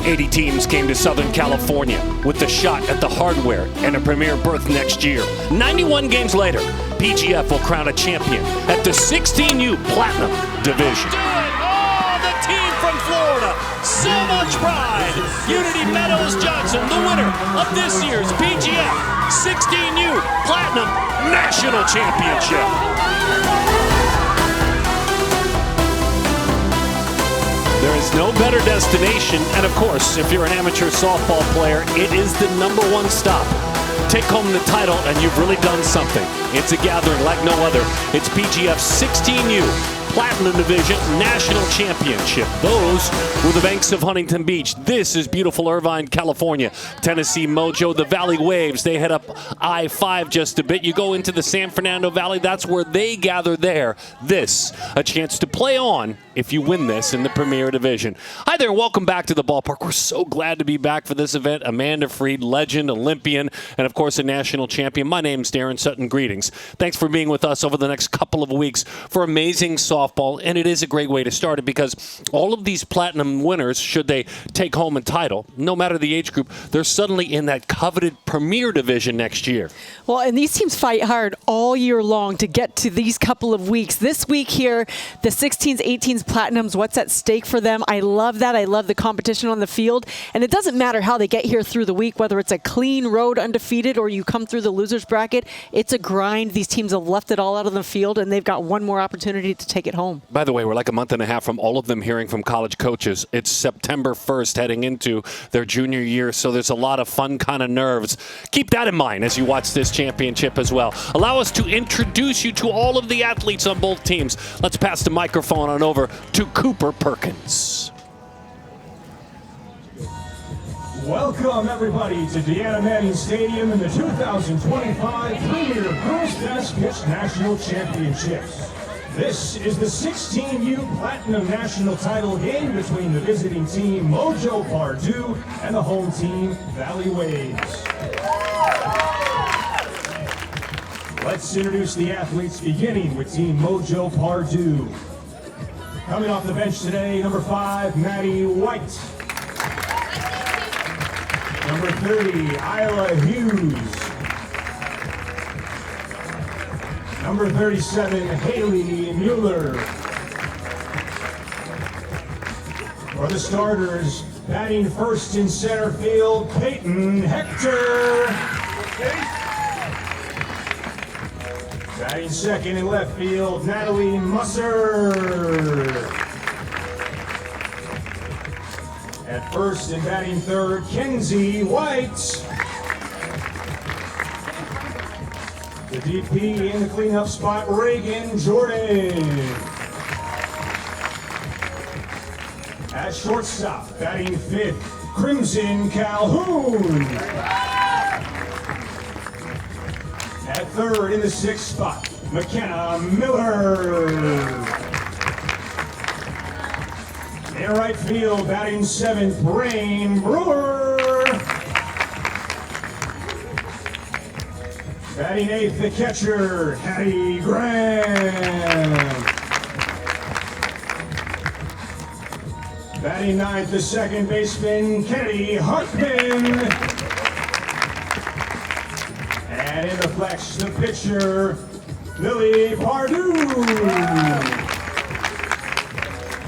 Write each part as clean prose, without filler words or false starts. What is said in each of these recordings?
80 teams came to Southern California with the shot at the hardware and a premier berth next year. 91 games later, PGF will crown a champion at the 16U Platinum Division. Oh, the team from Florida. So much pride. Unity Meadows Johnson, the winner of this year's PGF 16U Platinum National Championship. There is no better destination, and of course, if you're an amateur softball player, it is the #1 stop. Take home the title, and you've really done something. It's a gathering like no other. It's PGF 16U Platinum Division National Championship. Those were the banks of Huntington Beach. This is beautiful Irvine, California. Tennessee Mojo, the Valley Waves. They head up I-5 just a bit. You go into the San Fernando Valley. That's where they gather there. This, a chance to play on if you win this in the Premier Division. Hi there, welcome back to the ballpark. We're so glad to be back for this event. Amanda Freed, legend, Olympian, and of course a national champion. My name's Darren Sutton. Greetings. Thanks for being with us over the next couple of weeks for amazing softball, and it is a great way to start it because all of these platinum winners, should they take home a title, no matter the age group, they're suddenly in that coveted Premier Division next year. Well, and these teams fight hard all year long to get to these couple of weeks. This week here, the 16s, 18s, Platinums, what's at stake for them? I love that. I love the competition on the field. And it doesn't matter how they get here through the week, whether it's a clean road undefeated or you come through the loser's bracket. It's a grind. These teams have left it all out on the field, and they've got one more opportunity to take it home. By the way, we're like a month and a half from all of them hearing from college coaches. It's September 1st heading into their junior year, so there's a lot of fun kind of nerves. Keep that in mind as you watch this championship as well. Allow us to introduce you to all of the athletes on both teams. Let's pass the microphone on over to Cooper Perkins. Welcome, everybody, to Deanna Manning Stadium in the 2025 Premier Girls Tennis Pitch National Championships. This is the 16U Platinum National Title game between the visiting team Mojo Pardue and the home team Valley Waves. Let's introduce the athletes, beginning with Team Mojo Pardue. Coming off the bench today, number 5, Maddie White. Number 30, Isla Hughes. Number 37, Haley Mueller. For the starters, batting first in center field, Peyton Hector. Batting second in left field, Natalie Musser. At first and batting third, Kenzie White. The DP in the cleanup spot, Reagan Jordan. At shortstop, batting fifth, Crimson Calhoun. At third in the sixth spot, McKenna Miller. In right field, batting seventh, Brain Brewer. Batting eighth, the catcher, Hattie Graham. Batting ninth, the second baseman, Kennedy Hartman. And in the flex, the pitcher, Lily Pardue.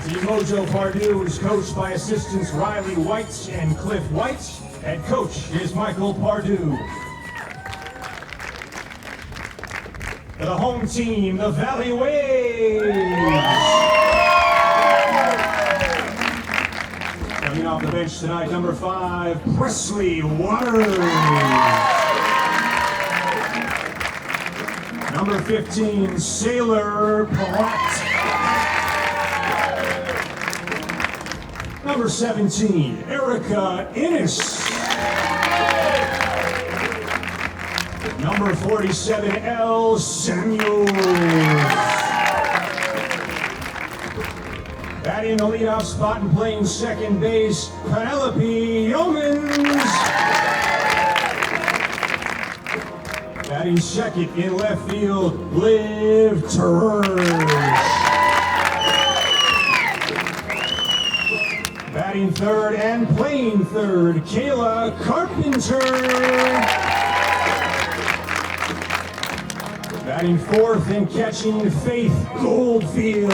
Team Mojo Pardue is coached by assistants Riley White and Cliff White. Head coach is Michael Pardue. For the home team, the Valley Waves. Coming off the bench tonight, number 5, Presley Waters. Number 15, Sailor Platt. Number 17, Erica Innes. Number 47, L. Samuels. Batting the leadoff spot and playing second base, Penelope Yeomans. Batting second in left field, Liv Terrers. Batting third and playing third, Kayla Carpenter. Batting fourth and catching, Faith Goldfield.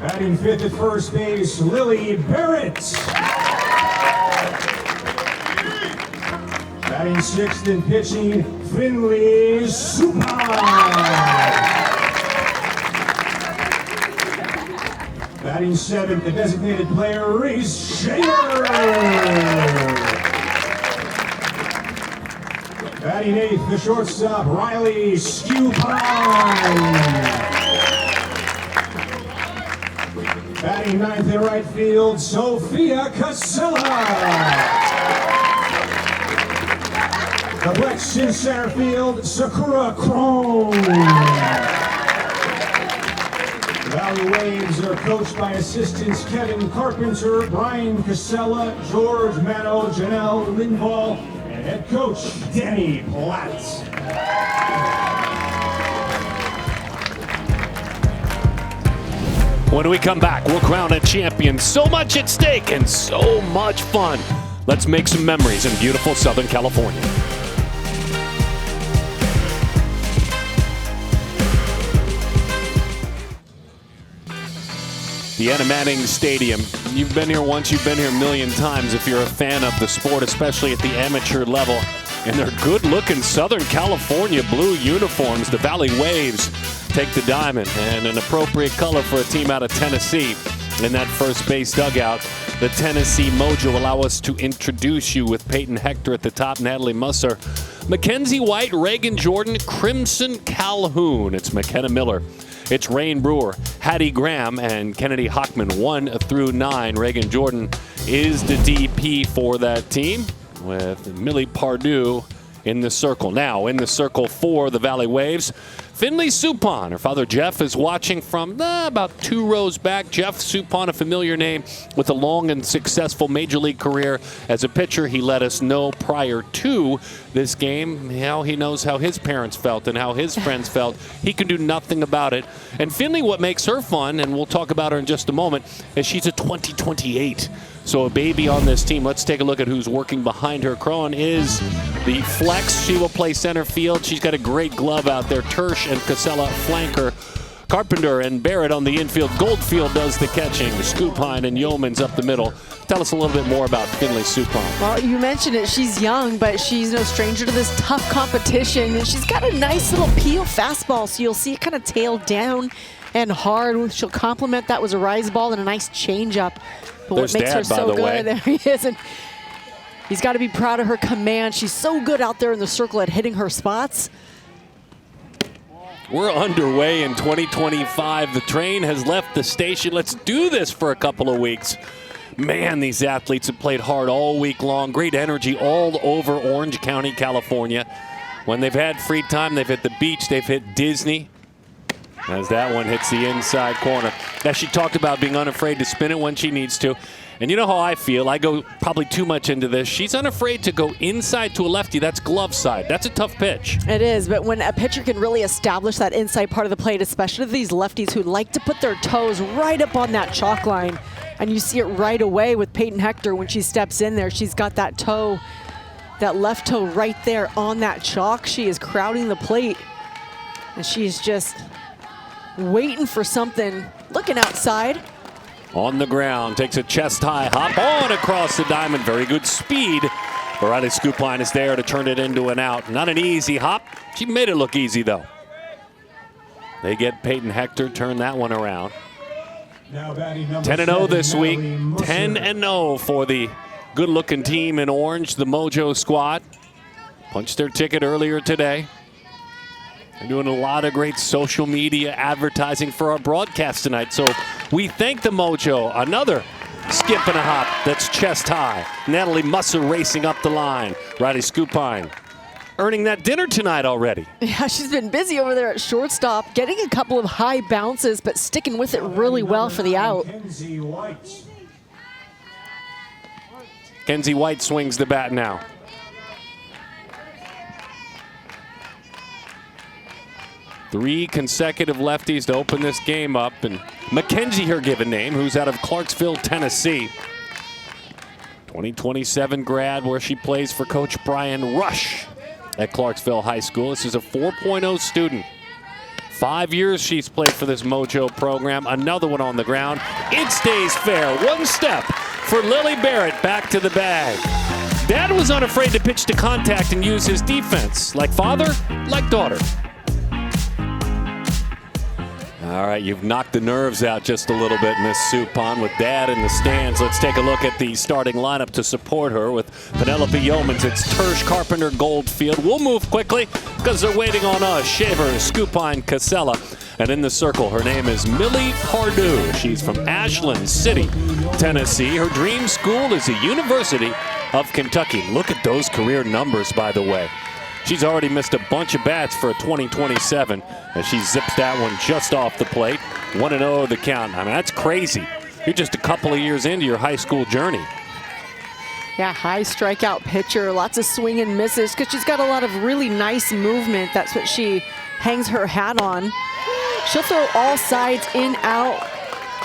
Batting fifth at first base, Lily Barrett. Batting sixth and pitching, Finley Suppan. Batting seventh, the designated player, Reese Shaver. Batting eighth, the shortstop, Riley Suppan. Batting ninth in right field, Sophia Casella. The Flex in center field, Sakura Crone. The Valley Waves are coached by assistants Kevin Carpenter, Brian Casella, George Mano, Janelle Lindvall, and head coach Danny Platt. When we come back, we'll crown a champion. So much at stake and so much fun. Let's make some memories in beautiful Southern California. Deanna Manning Stadium. You've been here once, you've been here a million times if you're a fan of the sport, especially at the amateur level. And they're good-looking Southern California blue uniforms. The Valley Waves take the diamond, and an appropriate color for a team out of Tennessee. In that first base dugout, the Tennessee Mojo allow us to introduce you with Peyton Hector at the top, Natalie Musser, Mackenzie White, Reagan Jordan, Crimson Calhoun. It's McKenna Miller. It's Rain Brewer, Hattie Graham, and Kennedy Hockman, 1 through 9. Reagan Jordan is the DP for that team, with Millie Pardue in the circle. Now in the circle for the Valley Waves, Finley Suppan. Her father Jeff is watching from about 2 rows back. Jeff Suppan, a familiar name with a long and successful major league career as a pitcher. He let us know prior to this game how he knows how his parents felt and how his friends felt. He can do nothing about it. And Finley, what makes her fun, and we'll talk about her in just a moment, is she's a 2028. So a baby on this team. Let's take a look at who's working behind her. Crone is the flex. She will play center field. She's got a great glove out there. Tersh and Casella flanker. Carpenter and Barrett on the infield. Goldfield does the catching. Scoopine and Yeomans up the middle. Tell us a little bit more about Finley Suppan. Well, you mentioned it. She's young, but she's no stranger to this tough competition. And she's got a nice little peel fastball, so you'll see it kind of tail down and hard. She'll complement that with a rise ball and a nice changeup. But There's what makes Dad, her so by the good, way. there he is. And he's got to be proud of her command. She's so good out there in the circle at hitting her spots. We're underway in 2025. The train has left the station. Let's do this for a couple of weeks. Man, these athletes have played hard all week long. Great energy all over Orange County, California. When they've had free time, they've hit the beach, they've hit Disney. As that one hits the inside corner. As she talked about being unafraid to spin it when she needs to. And you know how I feel. I go probably too much into this. She's unafraid to go inside to a lefty. That's glove side. That's a tough pitch. It is, but when a pitcher can really establish that inside part of the plate, especially these lefties who like to put their toes right up on that chalk line, and you see it right away with Peyton Hector when she steps in there. She's got that toe, that left toe right there on that chalk. She is crowding the plate, and she's just waiting for something, looking outside. On the ground, takes a chest-high hop on across the diamond. Very good speed. Riley Scoopline is there to turn it into an out. Not an easy hop. She made it look easy, though. They get Peyton Hector, turn that one around. 10-0 this week. 10-0 for the good-looking team in orange, the Mojo squad. Punched their ticket earlier today. They're doing a lot of great social media advertising for our broadcast tonight. So we thank the Mojo. Another skip and a hop that's chest high. Natalie Musser racing up the line. Riley Scoopine earning that dinner tonight already. Yeah, she's been busy over there at shortstop, getting a couple of high bounces, but sticking with it really well for the out. Kenzie White swings the bat now. 3 consecutive lefties to open this game up. And Mackenzie, her given name, who's out of Clarksville, Tennessee. 2027 grad, where she plays for Coach Brian Rush at Clarksville High School. This is a 4.0 student. 5 years she's played for this Mojo program. Another one on the ground. It stays fair. One step for Lily Barrett back to the bag. Dad was unafraid to pitch to contact and use his defense. Like father, like daughter. All right, you've knocked the nerves out just a little bit, Miss Suppan, with Dad in the stands. Let's take a look at the starting lineup to support her. With Penelope Yeomans, it's Tersh, Carpenter, Goldfield. We'll move quickly because they're waiting on us. Shaver, Skupine, Casella. And in the circle, her name is Millie Pardue. She's from Ashland City, Tennessee. Her dream school is the University of Kentucky. Look at those career numbers, by the way. She's already missed a bunch of bats for a 2027 as she zips that one just off the plate. 1-0 the count. I mean, that's crazy. You're just a couple of years into your high school journey. Yeah, high strikeout pitcher, lots of swing and misses because she's got a lot of really nice movement. That's what she hangs her hat on. She'll throw all sides, in, out.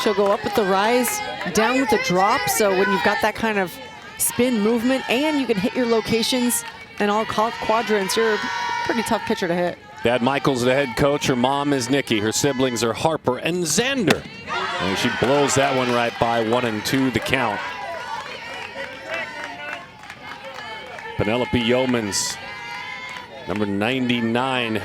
She'll go up with the rise, down with the drop. So when you've got that kind of spin movement and you can hit your locations and all quadrants, you're a pretty tough pitcher to hit. Dad Michael's the head coach. Her mom is Nikki. Her siblings are Harper and Xander. And she blows that one right by. 1-2 the count. Penelope Yeomans, number 99.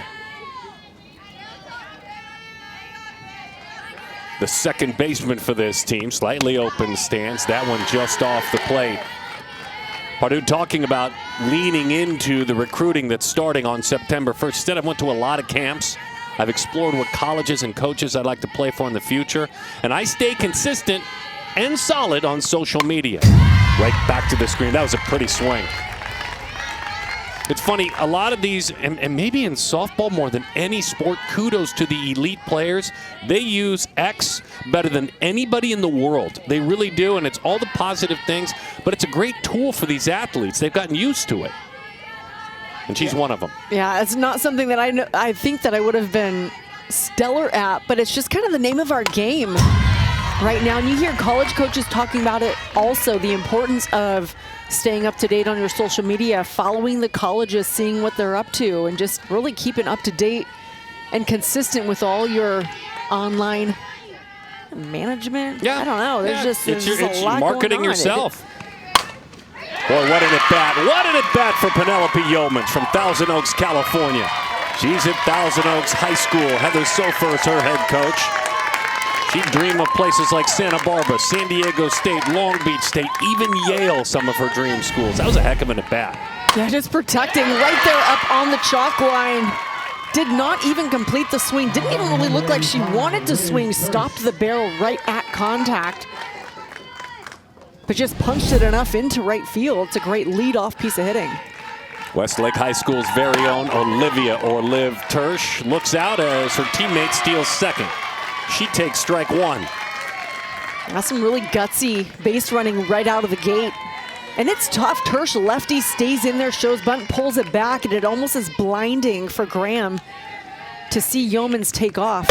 The second baseman for this team. Slightly open stance. That one just off the plate. Pardue talking about leaning into the recruiting that's starting on September 1st. Instead, I went to a lot of camps. I've explored what colleges and coaches I'd like to play for in the future. And I stay consistent and solid on social media. Right back to the screen. That was a pretty swing. It's funny, a lot of these, and maybe in softball more than any sport, kudos to the elite players. They use X better than anybody in the world. They really do, and it's all the positive things, but it's a great tool for these athletes. They've gotten used to it. And she's one of them. Yeah, it's not something that I think that I would have been stellar at, but it's just kind of the name of our game right now. And you hear college coaches talking about it also, the importance of staying up to date on your social media, following the colleges, seeing what they're up to, and just really keeping up to date and consistent with all your online management. Yeah. I don't know. There's it's a lot marketing going on. yourself. Boy, what an at-bat. What an at-bat for Penelope Yeomans from Thousand Oaks, California. She's at Thousand Oaks High School. Heather Sofer is her head coach. She'd dream of places like Santa Barbara, San Diego State, Long Beach State, even Yale, some of her dream schools. That was a heck of an at-bat. Yeah, just protecting right there up on the chalk line. Did not even complete the swing. Didn't even really look like she wanted to swing. Stopped the barrel right at contact. But just punched it enough into right field. It's a great lead-off piece of hitting. Westlake High School's very own Olivia Liv Tersh looks out as her teammate steals second. She takes strike one. That's some really gutsy base running right out of the gate. And it's tough. Tersh lefty stays in there, shows bunt, pulls it back, and it almost is blinding for Graham to see Yeomans take off.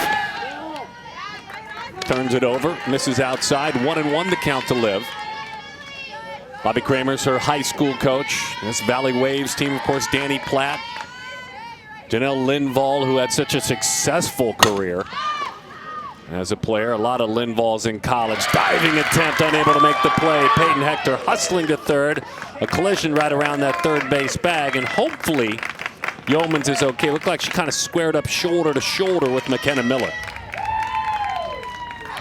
Turns it over, misses outside. 1-1 the count to Liv. Bobby Kramer's her high school coach. This Valley Waves team, of course, Danny Platt. Janelle Lindvall, who had such a successful career as a player. A lot of Lindvalls in college. Diving attempt, unable to make the play. Peyton Hector hustling to third. A collision right around that third base bag, and hopefully Yeomans is okay. Looked like she kind of squared up shoulder to shoulder with McKenna Miller.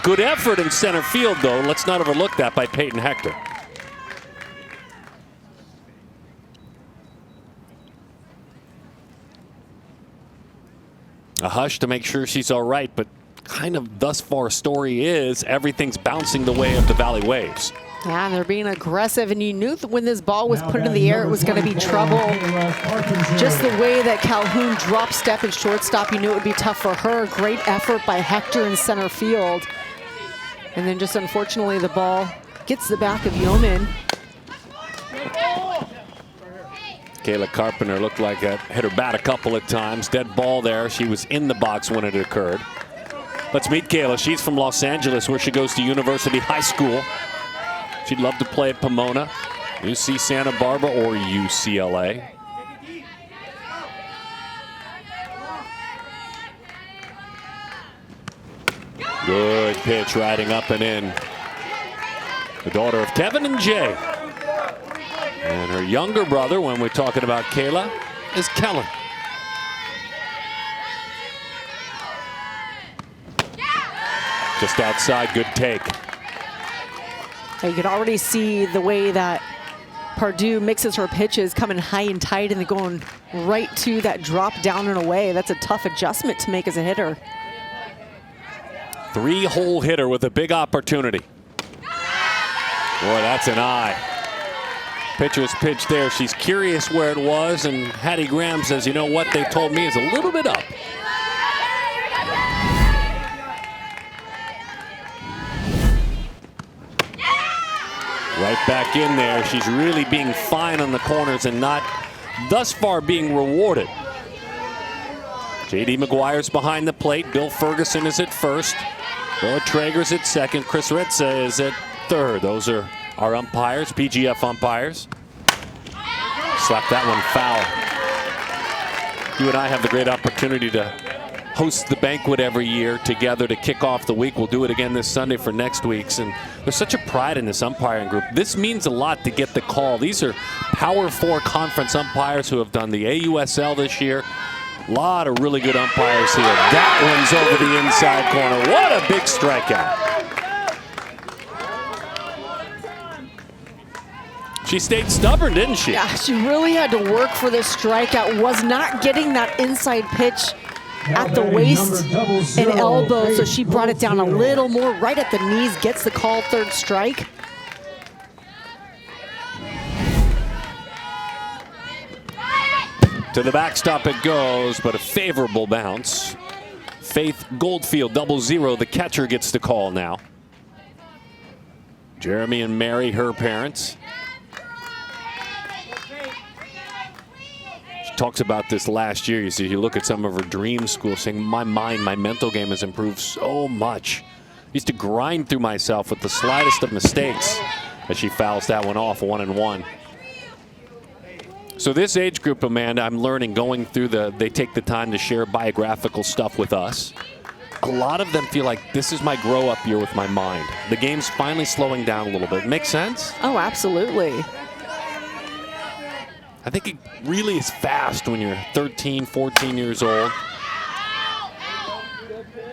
Good effort in center field, though. Let's not overlook that by Peyton Hector. A hush to make sure she's all right, but kind of thus far story is everything's bouncing the way of the Valley Waves. Yeah, and they're being aggressive, and you knew that when this ball was put in the air, it was going to be trouble. Just the way that Calhoun drop step and shortstop, you knew it would be tough for her. Great effort by Hector in center field. And then just unfortunately the ball gets the back of Yeoman. Kayla Carpenter looked like it hit her bat a couple of times. Dead ball there. She was in the box when it occurred. Let's meet Kayla. She's from Los Angeles, where she goes to University High School. She'd love to play at Pomona, UC Santa Barbara, or UCLA. Good pitch, riding up and in. The daughter of Kevin and Jay. And her younger brother, when we're talking about Kayla, is Kellen. Just outside, good take. You can already see the way that Pardue mixes her pitches, coming high and tight and then going right to that drop down and away. That's a tough adjustment to make as a hitter. 3-hole hitter with a big opportunity. Boy, that's an eye. Pitcher's pitch there. She's curious where it was, and Hattie Graham says, you know what, they told me is a little bit up. Right back in there. She's really being fine on the corners and not thus far being rewarded. J.D. McGuire's behind the plate. Bill Ferguson is at first. Noah Traeger's at second. Chris Retza is at third. Those are our umpires, PGF umpires. Slap that one foul. You and I have the great opportunity to host the banquet every year together to kick off the week. We'll do it again this Sunday for next week's. And there's such a pride in this umpiring group. This means a lot to get the call. These are Power 4 conference umpires who have done the AUSL this year. A lot of really good umpires here. That one's over the inside corner. What a big strikeout. She stayed stubborn, didn't she? Yeah, she really had to work for this strikeout. Was not getting that inside pitch at the waist and elbow, so she brought it down a little more, right at the knees, gets the call, third strike. To the backstop it goes, but a favorable bounce. Faith Goldfield, 0-0. The catcher gets the call now. Jeremy and Mary, her parents. She talks about this last year. You see, you look at some of her dream schools, saying, my mind, my mental game has improved so much. I used to grind through myself with the slightest of mistakes as she fouls that one off, 1-1. So this age group, Amanda, I'm learning going through they take the time to share biographical stuff with us. A lot of them feel like this is my grow up year with my mind. The game's finally slowing down a little bit. Make sense? Oh, absolutely. I think it really is fast when you're 13, 14 years old.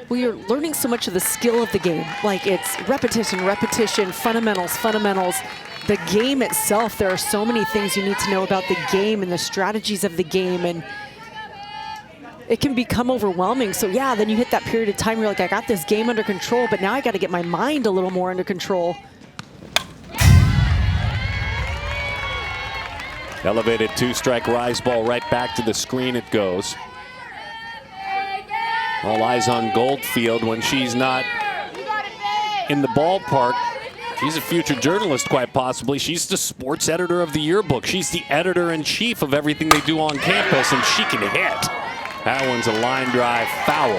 Well, you're learning so much of the skill of the game. Like, it's repetition, repetition, fundamentals, fundamentals. The game itself, there are so many things you need to know about the game and the strategies of the game, and it can become overwhelming. So yeah, then you hit that period of time where you're like, I got this game under control, but now I got to get my mind a little more under control. Elevated 2-strike rise ball right back to the screen it goes. All eyes on Goldfield when she's not in the ballpark. She's a future journalist, quite possibly. She's the sports editor of the yearbook. She's the editor-in-chief of everything they do on campus, and she can hit. That one's a line drive foul.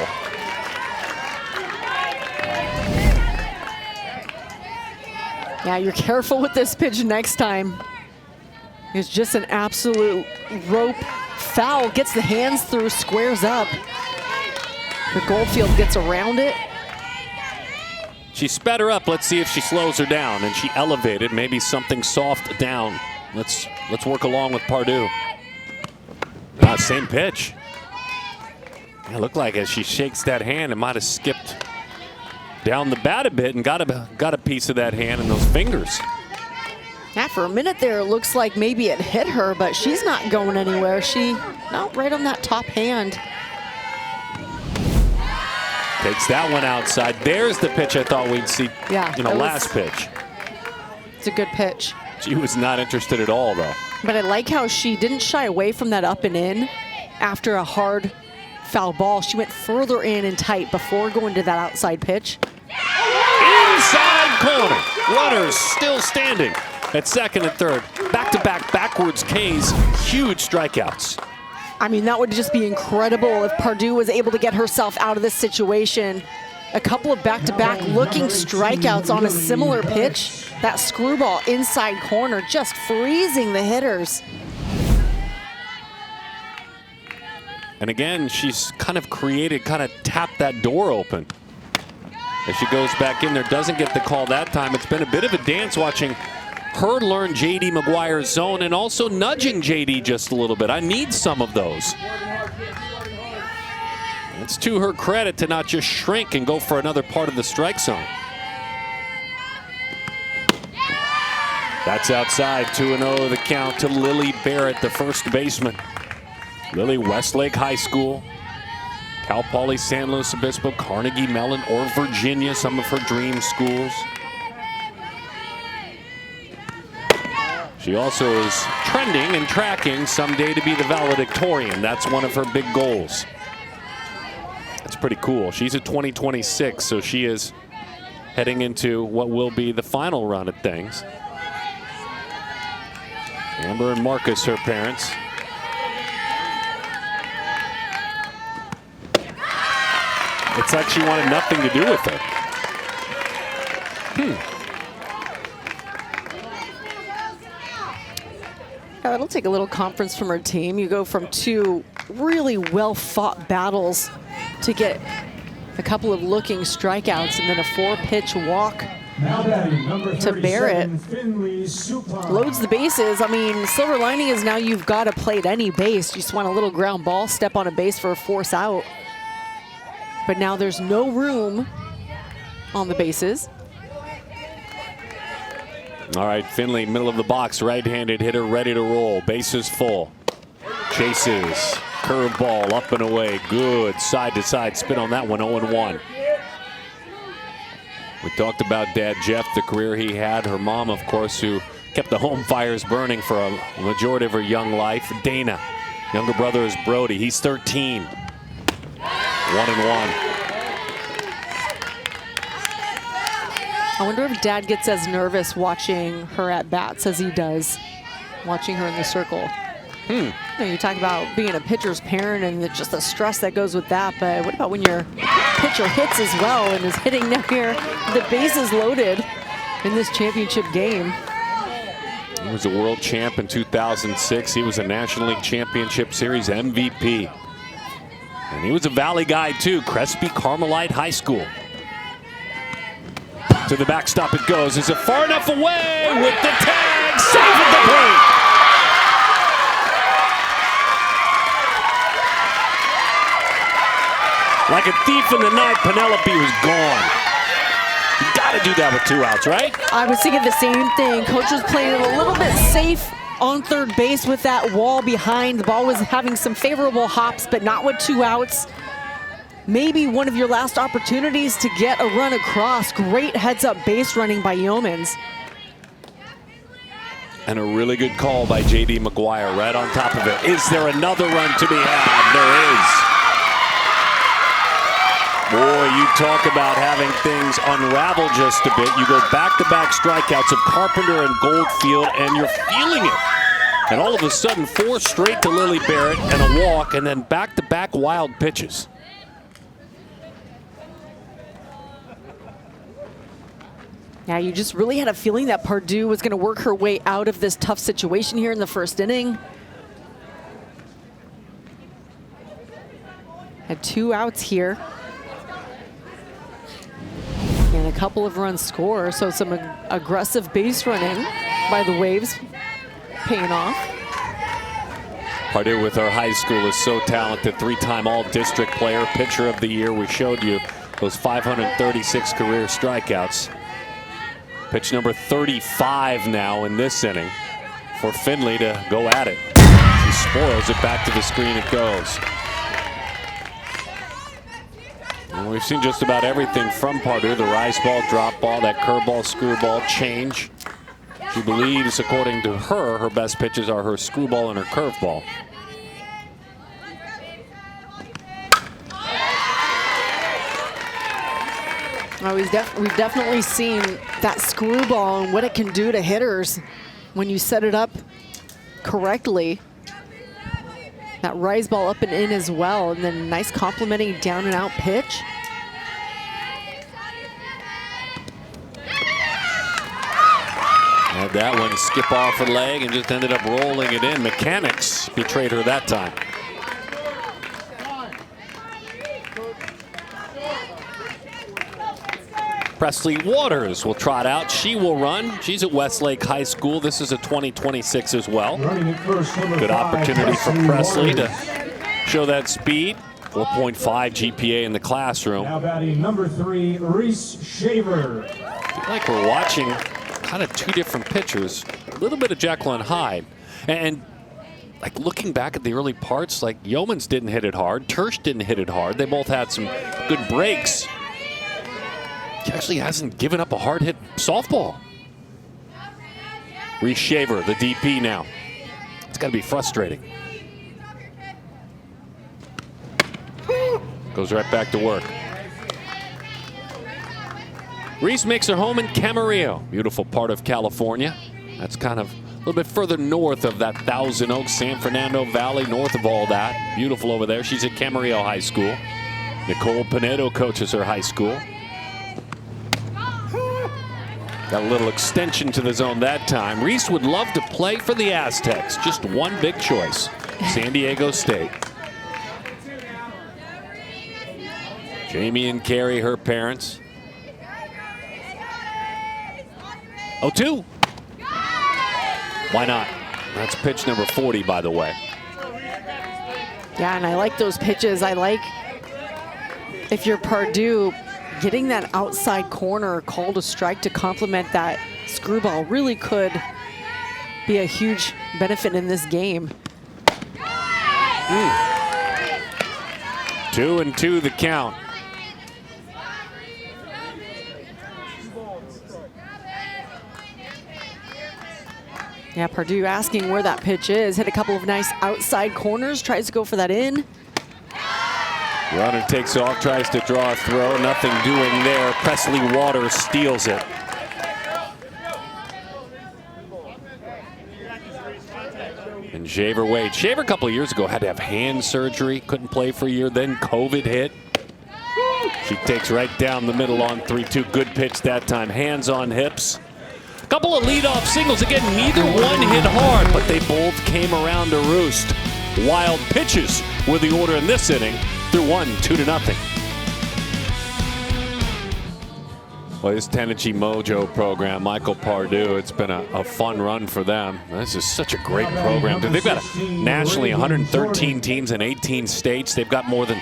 Yeah, you're careful with this pitch next time. It's just an absolute rope foul. Gets the hands through, squares up. But Goldfield gets around it. She sped her up. Let's see if she slows her down. And she elevated, maybe something soft down. Let's work along with Pardue. Same pitch. It looked like as she shakes that hand, it might have skipped down the bat a bit and got a piece of that hand and those fingers. Yeah, for a minute there, it looks like maybe it hit her, but she's not going anywhere. No, right on that top hand. Takes that one outside. There's the pitch I thought we'd see in the last pitch. It's a good pitch. She was not interested at all, though. But I like how she didn't shy away from that up and in after a hard foul ball. She went further in and tight before going to that outside pitch. Inside corner. Runners still standing at second and third. Back-to-back backwards Ks, huge strikeouts. I mean, that would just be incredible if Pardue was able to get herself out of this situation. A couple of back-to-back looking strikeouts on a similar pitch. That screwball inside corner just freezing the hitters. And again, she's kind of tapped that door open. As she goes back in there, doesn't get the call that time. It's been a bit of a dance watching her learn J.D. McGuire's zone and also nudging J.D. just a little bit. I need some of those. It's to her credit to not just shrink and go for another part of the strike zone. That's outside. 2-0 the count to Lily Barrett, the first baseman. Lily, Westlake High School, Cal Poly San Luis Obispo, Carnegie Mellon, or Virginia, some of her dream schools. She also is trending and tracking someday to be the valedictorian. That's one of her big goals. That's pretty cool. She's a 2026, so she is heading into what will be the final run at things. Amber and Marcus, her parents. It's like she wanted nothing to do with her. Yeah, it'll take a little conference from her team. You go from two really well-fought battles to get a couple of looking strikeouts and then a 4-pitch walk to Barrett. Loads the bases. I mean, silver lining is now you've got to play at any base. You just want a little ground ball, step on a base for a force out. But now there's no room on the bases. All right, Finley, middle of the box, right-handed hitter, ready to roll. Bases full. Chases. Curveball up and away. Good side-to-side spin on that one, 0-1. We talked about Dad Jeff, the career he had. Her mom, of course, who kept the home fires burning for a majority of her young life. Dana. Younger brother is Brody. He's 13. 1-1. I wonder if Dad gets as nervous watching her at bats as he does watching her in the circle. You know, you talk about being a pitcher's parent and just the stress that goes with that, but what about when your pitcher hits as well and is hitting down here, the bases loaded in this championship game? He was a world champ in 2006. He was a National League Championship Series MVP. And he was a Valley guy too, Crespi Carmelite High School. To the backstop it goes. Is it far enough away with the tag? Save at the plate. Like a thief in the night, Penelope was gone. You gotta do that with 2 outs, right? I was thinking the same thing. Coach was playing it a little bit safe on third base with that wall behind. The ball was having some favorable hops, but not with 2 outs. Maybe one of your last opportunities to get a run across. Great heads-up base running by Yeomans. And a really good call by J.D. McGuire right on top of it. Is there another run to be had? There is. Boy, you talk about having things unravel just a bit. You go back-to-back strikeouts of Carpenter and Goldfield, and you're feeling it. And all of a sudden, 4 straight to Lily Barrett and a walk, and then back-to-back wild pitches. Yeah, you just really had a feeling that Pardue was going to work her way out of this tough situation here in the first inning. Had 2 outs here. And a couple of runs scored, so some aggressive base running by the Waves paying off. Pardue with our high school is so talented. 3-time all-district player, pitcher of the year. We showed you those 536 career strikeouts. Pitch number 35 now in this inning for Finley to go at it. She spoils it, back to the screen it goes. And we've seen just about everything from Pardue. The rise ball, drop ball, that curveball, screwball, change. She believes, according to her, her best pitches are her screwball and her curveball. Oh, we've definitely seen that screwball and what it can do to hitters when you set it up correctly. That rise ball up and in as well, and then nice complimenting down and out pitch. Had that one skip off her leg and just ended up rolling it in. Mechanics betrayed her that time. Presley Waters will trot out. She will run. She's at Westlake High School. This is a 2026 as well. Good opportunity for Presley to show that speed. 4.5 GPA in the classroom. Now batting number 3, Reese Shaver. I feel like we're watching kind of two different pitchers. A little bit of Jacqueline Hyde. And like looking back at the early parts, like Yeomans didn't hit it hard. Tersch didn't hit it hard. They both had some good breaks. He actually hasn't given up a hard hit softball. Reese Shaver, the DP now. It's got to be frustrating. Goes right back to work. Reese makes her home in Camarillo, beautiful part of California. That's kind of a little bit further north of that Thousand Oaks, San Fernando Valley, north of all that. Beautiful over there. She's at Camarillo High School. Nicole Pinedo coaches her high school. Got a little extension to the zone that time. Reese would love to play for the Aztecs. Just one big choice, San Diego State. Jamie and Carrie, her parents. 0-2. Why not? That's pitch number 40, by the way. Yeah, and I like those pitches. I like, if you're Pardue, getting that outside corner called a strike to complement that screwball really could be a huge benefit in this game. 2-2 the count. Yeah, Pardue asking where that pitch is. Hit a couple of nice outside corners, tries to go for that in. Runner takes off, tries to draw a throw. Nothing doing there. Presley Waters steals it. And Shaver Wade. Shaver a couple of years ago had to have hand surgery. Couldn't play for a year. Then COVID hit. She takes right down the middle on 3-2. Good pitch that time. Hands on hips. Couple of leadoff singles. Again, neither one hit hard, but they both came around to roost. Wild pitches were the order in this inning. Through 1-2 to nothing. Well, this Tennessee Mojo program, Michael Pardue, it's been a fun run for them. This is such a great program. They've got nationally 113 teams in 18 states. They've got more than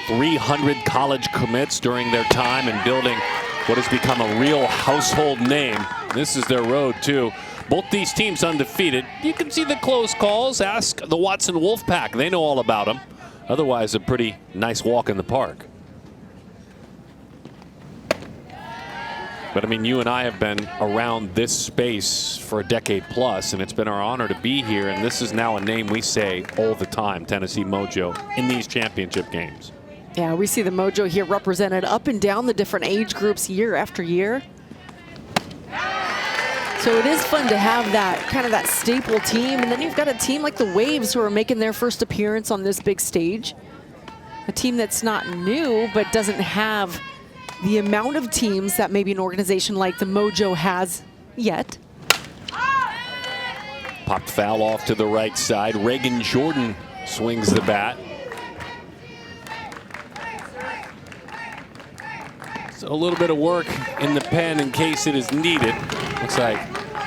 300 college commits during their time in building what has become a real household name. This is their road, too. Both these teams undefeated. You can see the close calls. Ask the Watson Wolfpack. They know all about them. Otherwise, a pretty nice walk in the park. But, I mean, you and I have been around this space for a decade plus, and it's been our honor to be here. And this is now a name we say all the time, Tennessee Mojo, in these championship games. Yeah, we see the Mojo here represented up and down the different age groups year after year. So it is fun to have that kind of that staple team. And then you've got a team like the Waves who are making their first appearance on this big stage. A team that's not new, but doesn't have the amount of teams that maybe an organization like the Mojo has yet. Popped foul off to the right side. Reagan Jordan swings the bat. So a little bit of work in the pen in case it is needed. Looks like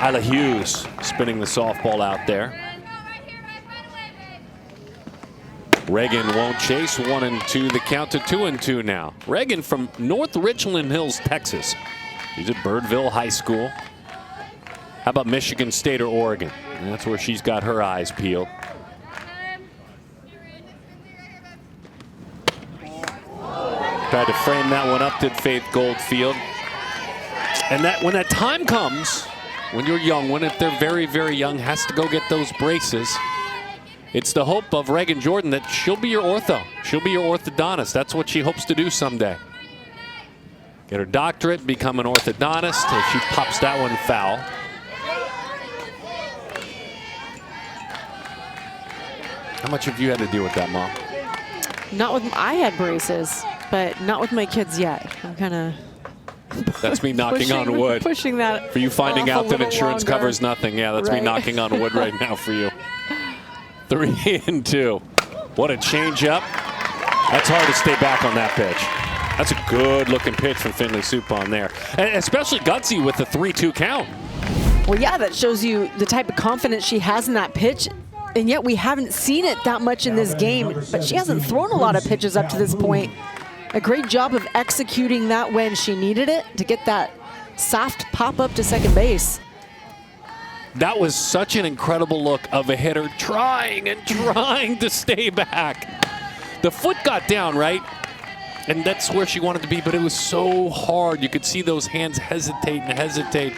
Isla Hughes spinning the softball out there. Reagan won't chase. 1-2 the count to 2-2 now. Reagan from North Richland Hills, Texas. She's at Birdville High School. How about Michigan State or Oregon? And that's where she's got her eyes peeled. Tried to frame that one up, did Faith Goldfield. And that when that time comes, when you're young, when if they're very, very young, has to go get those braces. It's the hope of Reagan Jordan that she'll be your ortho. She'll be your orthodontist. That's what she hopes to do someday. Get her doctorate, become an orthodontist. If she pops that one foul. How much have you had to deal with that, Mom? Not with, I had braces, but not with my kids yet. I'm kind of That's me knocking on wood. Pushing that. For you finding out that insurance longer. covers nothing. Yeah, that's me knocking on wood right now for you. 3-2. What a change up. That's hard to stay back on that pitch. That's a good looking pitch from Finley Suppan there. And especially gutsy with the 3-2 count. Well, yeah, that shows you the type of confidence she has in that pitch. And yet we haven't seen it that much in this game. But she hasn't thrown a lot of pitches up to this point. A great job of executing that when she needed it to get that soft pop up to second base. That was such an incredible look of a hitter trying and trying to stay back. The foot got down, right? And that's where she wanted to be, but it was so hard. You could see those hands hesitate and hesitate.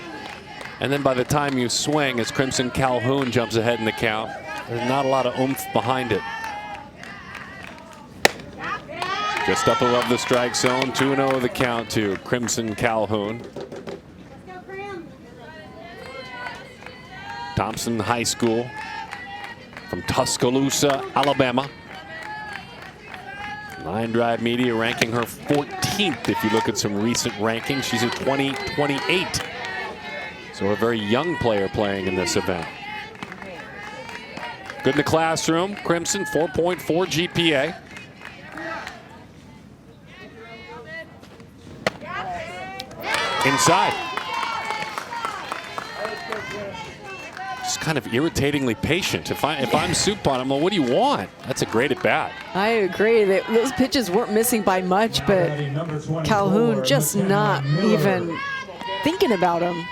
And then by the time you swing, as Crimson Calhoun jumps ahead in the count, there's not a lot of oomph behind it. Just up above the strike zone, 2-0 the count to Crimson Calhoun. Thompson High School from Tuscaloosa, Alabama. Line Drive Media ranking her 14th if you look at some recent rankings. She's at 2028. So a very young player playing in this event. Good in the classroom. Crimson, 4.4 GPA. Inside. Just kind of irritatingly patient. If I'm Suppan, I'm like, what do you want? That's a great at bat. I agree. Those pitches weren't missing by much, but Calhoun just not even thinking about him.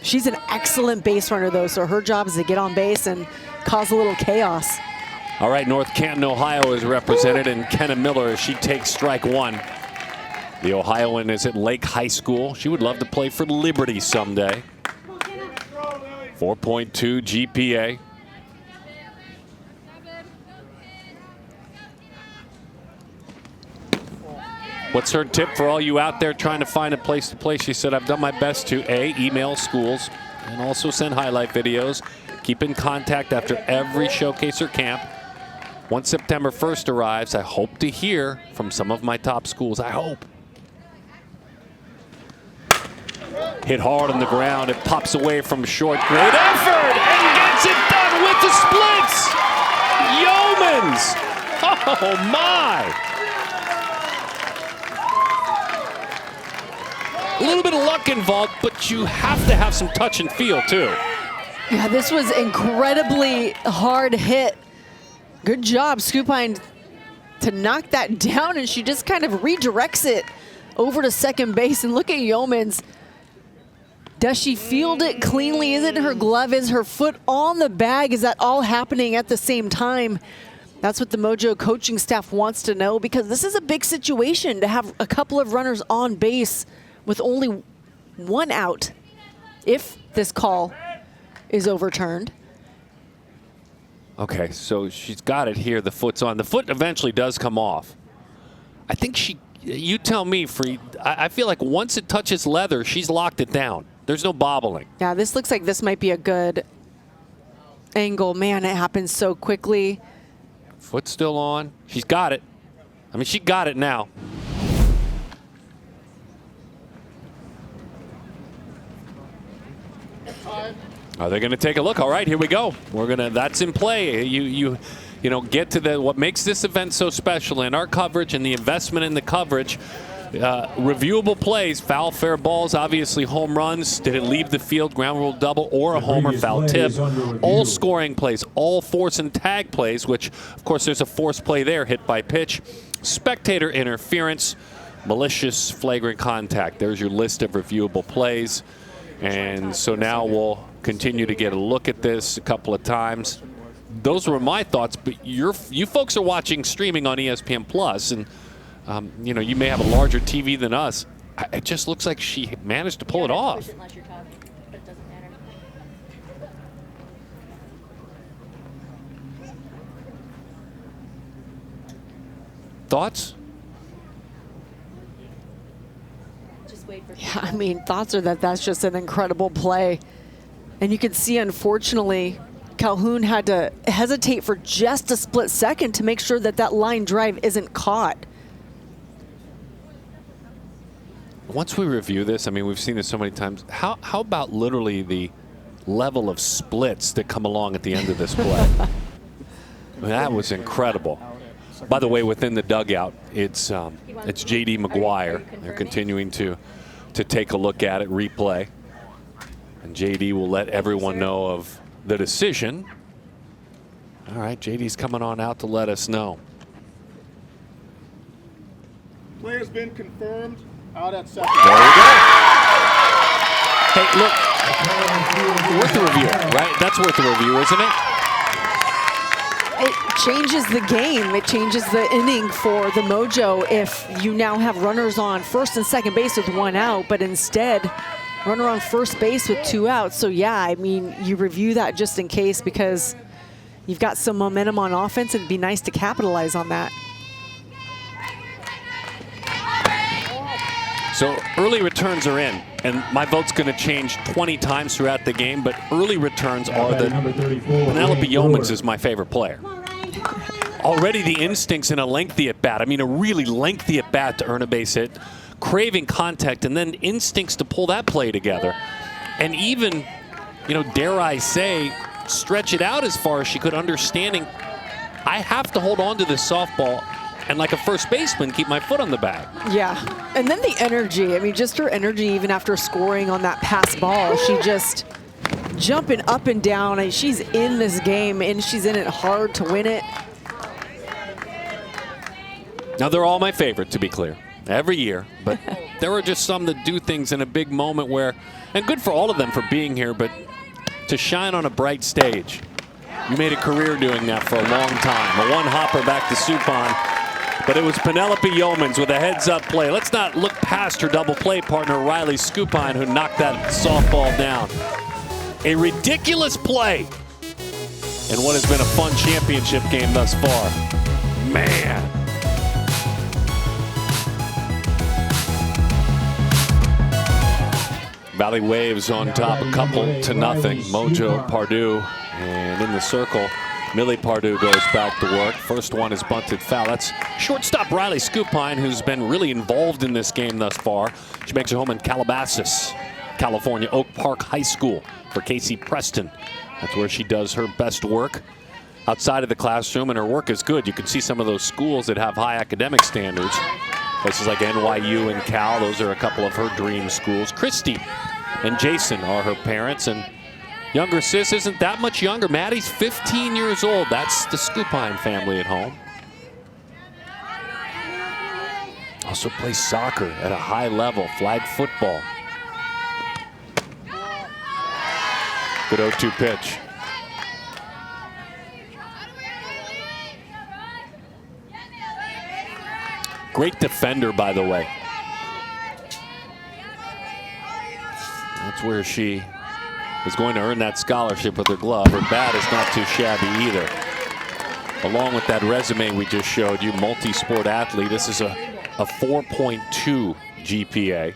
She's an excellent base runner, though, so her job is to get on base and cause a little chaos. All right, North Canton, Ohio is represented, and Kenna Miller as she takes strike one. The Ohioan is at Lake High School. She would love to play for Liberty someday. 4.2 GPA. What's her tip for all you out there trying to find a place to play? She said, I've done my best to A, email schools and also send highlight videos. Keep in contact after every showcase or camp. Once September 1st arrives, I hope to hear from some of my top schools. I hope. Hit hard on the ground. It pops away from short. Great effort and gets it done with the splits. Yeomans. Oh, my. A little bit of luck involved, but you have to have some touch and feel, too. Yeah, this was incredibly hard hit. Good job, Suppan, to knock that down, and she just kind of redirects it over to second base. And look at Yeomans. Does she field it cleanly? Is it in her glove? Is her foot on the bag? Is that all happening at the same time? That's what the Mojo coaching staff wants to know, because this is a big situation to have a couple of runners on base with only one out if this call is overturned. Okay, so she's got it here. The foot's on. The foot eventually does come off. I think you tell me, Free. I feel like once it touches leather, she's locked it down. There's no bobbling. Yeah, this looks like this might be a good angle. Man, it happens so quickly. Foot's still on. She's got it. I mean, she got it now. Are they going to take a look? All right, here we go. We're gonna. That's in play. You know, get to what makes this event so special in our coverage and the investment in the coverage. Reviewable plays, foul, fair balls, obviously home runs. Did it leave the field, ground rule double, or a homer, foul tip? All scoring plays, all force and tag plays, which, of course, there's a force play there, hit by pitch. Spectator interference, malicious flagrant contact. There's your list of reviewable plays. And so now we'll continue to get a look at this a couple of times. Those were my thoughts, but you folks are watching streaming on ESPN Plus, and you know, you may have a larger TV than us. It just looks like she managed to pull it off. Thoughts? Yeah, I mean, thoughts are that that's just an incredible play. And you can see, unfortunately, Calhoun had to hesitate for just a split second to make sure that that line drive isn't caught. Once we review this, I mean, we've seen this so many times. How about literally the level of splits that come along at the end of this play? I mean, that was incredible. By the way, within the dugout, it's J.D. McGuire. They're continuing to take a look at it, replay. And J.D. will let everyone know of the decision. All right, J.D.'s coming on out to let us know. Player's been confirmed out at second. There you go. Hey, look, worth a review, right? That's worth a review, isn't it? It changes the game. It changes the inning for the Mojo if you now have runners on first and second base with 1 out, but instead runner on first base with 2 outs. So yeah, I mean, you review that just in case because you've got some momentum on offense. It'd be nice to capitalize on that. So early returns are in, and my vote's going to change 20 times throughout the game, but early returns are the Penelope Yeomans is my favorite player. Already the instincts in a lengthy at-bat. I mean, a really lengthy at-bat to earn a base hit, craving contact, and then instincts to pull that play together. And even, you know, dare I say, stretch it out as far as she could, understanding I have to hold on to this softball and like a first baseman, keep my foot on the bag. Yeah, and then the energy. I mean, just her energy even after scoring on that pass ball. She just jumping up and down. And she's in this game, and she's in it hard to win it. Now, they're all my favorite, to be clear, every year. But there are just some that do things in a big moment where, and good for all of them for being here, but to shine on a bright stage. You made a career doing that for a long time. A one-hopper back to Suppan. But it was Penelope Yeomans with a heads-up play. Let's not look past her double play partner, Riley Skupine, who knocked that softball down. A ridiculous play in what has been a fun championship game thus far. Man. Valley Waves on top, a couple to nothing. Mojo, Pardue, and in the circle, Millie Pardue goes back to work. First one is bunted foul. That's shortstop Riley Skupine, who's been really involved in this game thus far. She makes her home in Calabasas, California, Oak Park High School for Casey Preston. That's where she does her best work outside of the classroom, and her work is good. You can see some of those schools that have high academic standards. Places like NYU and Cal, those are a couple of her dream schools. Christy and Jason are her parents, and younger sis isn't that much younger. Maddie's 15 years old. That's the Skupine family at home. Also plays soccer at a high level, flag football. Good 0-2 pitch. Great defender, by the way. That's where she is going to earn that scholarship with her glove. Her bat is not too shabby either. Along with that resume we just showed you, multi-sport athlete. This is a 4.2 GPA.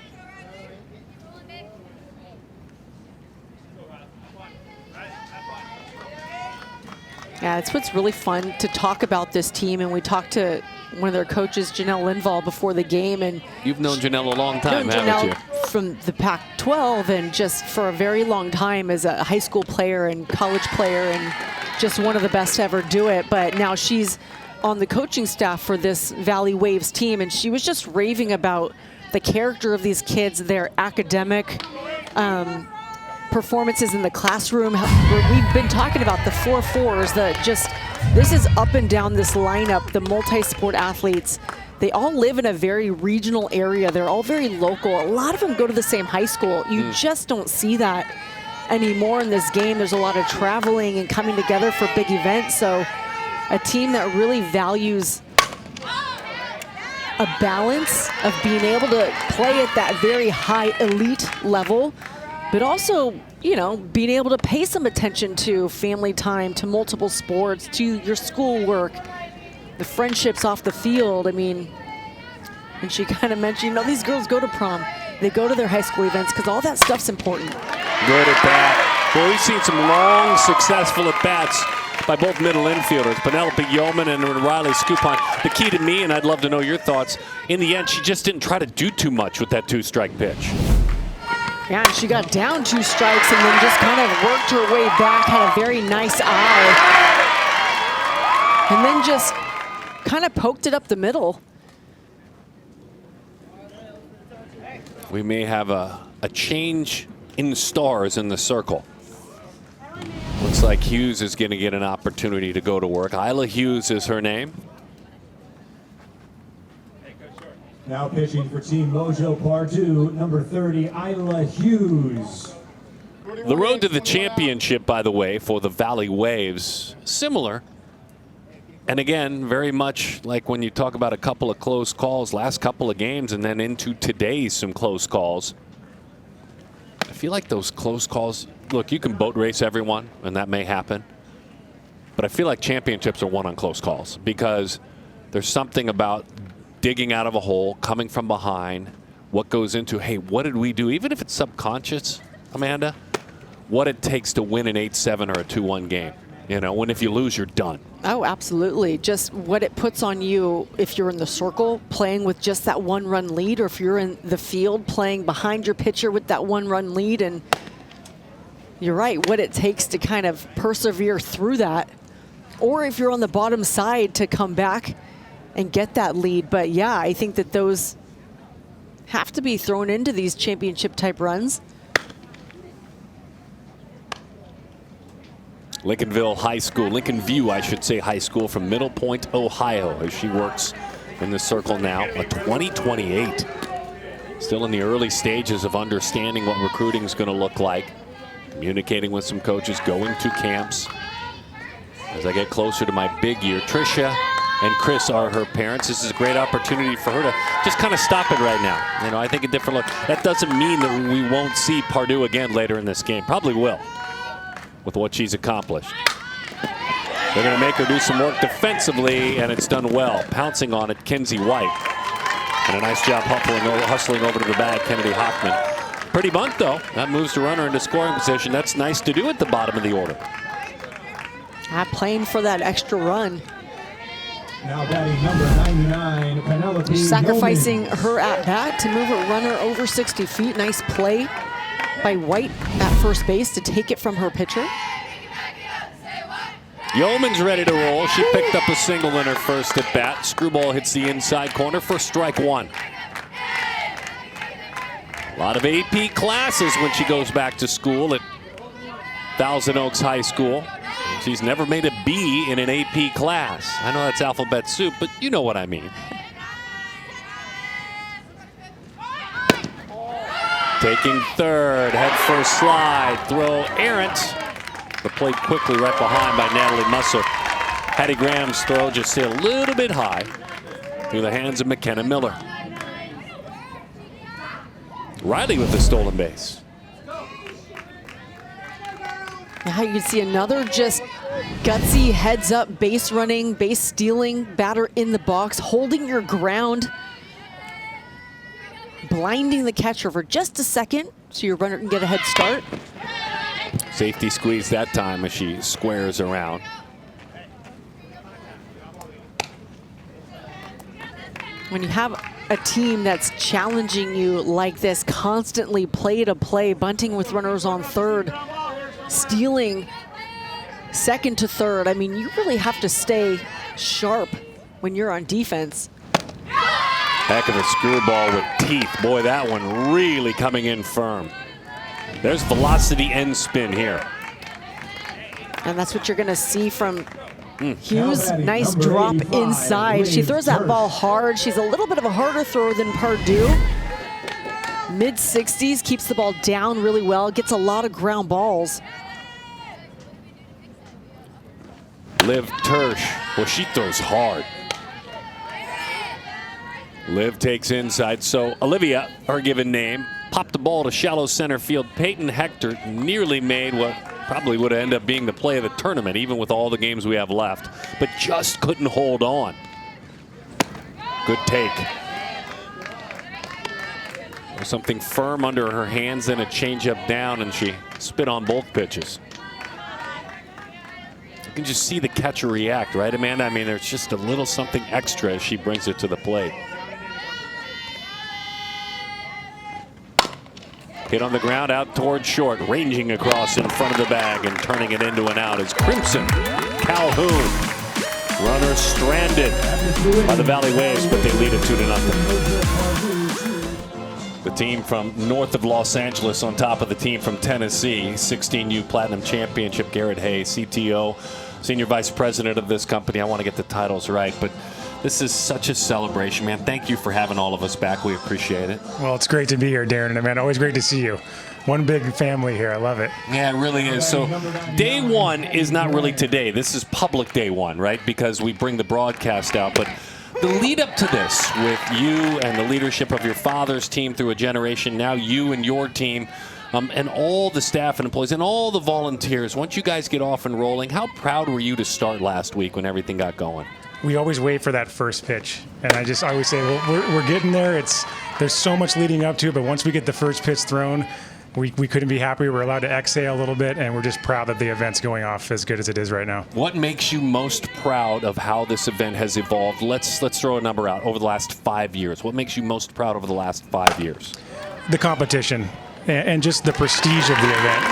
Yeah, it's what's really fun to talk about this team, and we talked to one of their coaches, Janelle Lindvall, before the game. And you've known Janelle a long time, haven't you? From the Pac-12, and just for a very long time as a high school player and college player, and just one of the best to ever do it. But now she's on the coaching staff for this Valley Waves team, and she was just raving about the character of these kids, their academic performances in the classroom. We've been talking about the 4-4s, this is up and down this lineup, the multi-sport athletes. They all live in a very regional area. They're all very local. A lot of them go to the same high school. You just don't see that anymore in this game. There's a lot of traveling and coming together for big events. So a team that really values a balance of being able to play at that very high elite level, but also, you know, being able to pay some attention to family time, to multiple sports, to your schoolwork, the friendships off the field. I mean, and she kind of mentioned, you know, these girls go to prom. They go to their high school events because all that stuff's important. Good at that. Well, we've seen some long, successful at-bats by both middle infielders, Penelope Yeoman and Riley Skupon. The key to me, and I'd love to know your thoughts, in the end, she just didn't try to do too much with that 2-strike pitch. Yeah, and she got down 2 strikes and then just kind of worked her way back, had a very nice eye. And then just kind of poked it up the middle. We may have a change in stars in the circle. Looks like Hughes is going to get an opportunity to go to work. Isla Hughes is her name. Now pitching for Team Mojo Pardue, number 30, Isla Hughes. The road to the championship, by the way, for the Valley Waves, similar. And again, very much like when you talk about a couple of close calls, last couple of games, and then into today, some close calls. I feel like those close calls, look, you can boat race everyone, and that may happen. But I feel like championships are won on close calls because there's something about digging out of a hole, coming from behind, what goes into, hey, what did we do? Even if it's subconscious, Amanda, what it takes to win an 8-7 or a 2-1 game. You know, when if you lose, you're done. Oh, absolutely. Just what it puts on you if you're in the circle playing with just that 1-run lead, or if you're in the field playing behind your pitcher with that 1-run lead. And you're right, what it takes to kind of persevere through that. Or if you're on the bottom side to come back and get that lead. But yeah, I think that those have to be thrown into these championship type runs. Lincolnville High School, Lincoln View, I should say, High School from Middle Point, Ohio, as she works in the circle now, a 2028. Still in the early stages of understanding what recruiting is going to look like, communicating with some coaches, going to camps. As I get closer to my big year, Tricia and Chris are her parents. This is a great opportunity for her to just kind of stop it right now. You know, I think a different look. That doesn't mean that we won't see Pardue again later in this game. Probably will, with what she's accomplished. They're going to make her do some work defensively, and it's done well. Pouncing on it, Kenzie White. And a nice job hustling over to the bag, Kennedy Hoffman. Pretty bunt, though. That moves the runner into scoring position. That's nice to do at the bottom of the order. Playing for that extra run. Now batting number 99, Penelope Sacrificing Yeoman. her at bat to move a runner over 60 feet. Nice play by White at first base to take it from her pitcher. Yeoman's ready to roll. She picked up a single in her first at bat. Screwball hits the inside corner for strike 1. A lot of AP classes when she goes back to school at Thousand Oaks High School. She's never made a B in an AP class. I know that's alphabet soup, but you know what I mean. Taking third, head first slide, throw errant. The plate quickly right behind by Natalie Musser. Hattie Graham's throw just hit a little bit high through the hands of McKenna Miller. Riley with the stolen base. Now you can see another just gutsy heads up, base running, base stealing batter in the box, holding your ground, blinding the catcher for just a second so your runner can get a head start. Safety squeeze that time as she squares around. When you have a team that's challenging you like this, constantly play to play, bunting with runners on third, stealing second to third. I mean, you really have to stay sharp when you're on defense. Heck of a screwball with teeth. Boy, that one really coming in firm. There's velocity and spin here. And that's what you're going to see from Hughes. Nice drop inside. She throws that ball hard. She's a little bit of a harder thrower than Pardue. Mid-60s, keeps the ball down really well, gets a lot of ground balls. Liv Tersch, well, she throws hard. Liv takes inside, so Olivia, her given name, popped the ball to shallow center field. Peyton Hector nearly made what probably would end up being the play of the tournament, even with all the games we have left, but just couldn't hold on. Good take. Something firm under her hands, then a changeup down, and she spit on both pitches. You can just see the catcher react, right, Amanda? I mean, there's just a little something extra as she brings it to the plate. Hit on the ground, out towards short, ranging across in front of the bag and turning it into an out is Crimson Calhoun. Runner stranded by the Valley Waves, but they lead it 2-0. The team from north of Los Angeles on top of the team from Tennessee. 16U Platinum Championship, Garrett Hayes, CTO, Senior Vice President of this company. I want to get the titles right, but this is such a celebration, man. Thank you for having all of us back. We appreciate it. Well, it's great to be here, Darren, and man, always great to see you. One big family here. I love it. Yeah, it really is. So day one is not really today. This is public day one, right? Because we bring the broadcast out. But the lead up to this with you and the leadership of your father's team through a generation, now you and your team, and all the staff and employees and all the volunteers, once you guys get off and rolling, how proud were you to start last week when everything got going? We always wait for that first pitch, and I always say, well, we're getting there. There's so much leading up to it, but once we get the first pitch thrown, we couldn't be happy. We're allowed to exhale a little bit, and we're just proud that the event's going off as good as it is right now. What makes you most proud of how this event has evolved? Let's throw a number out over the last 5 years. What makes you most proud over the last 5 years? The competition and just the prestige of the event.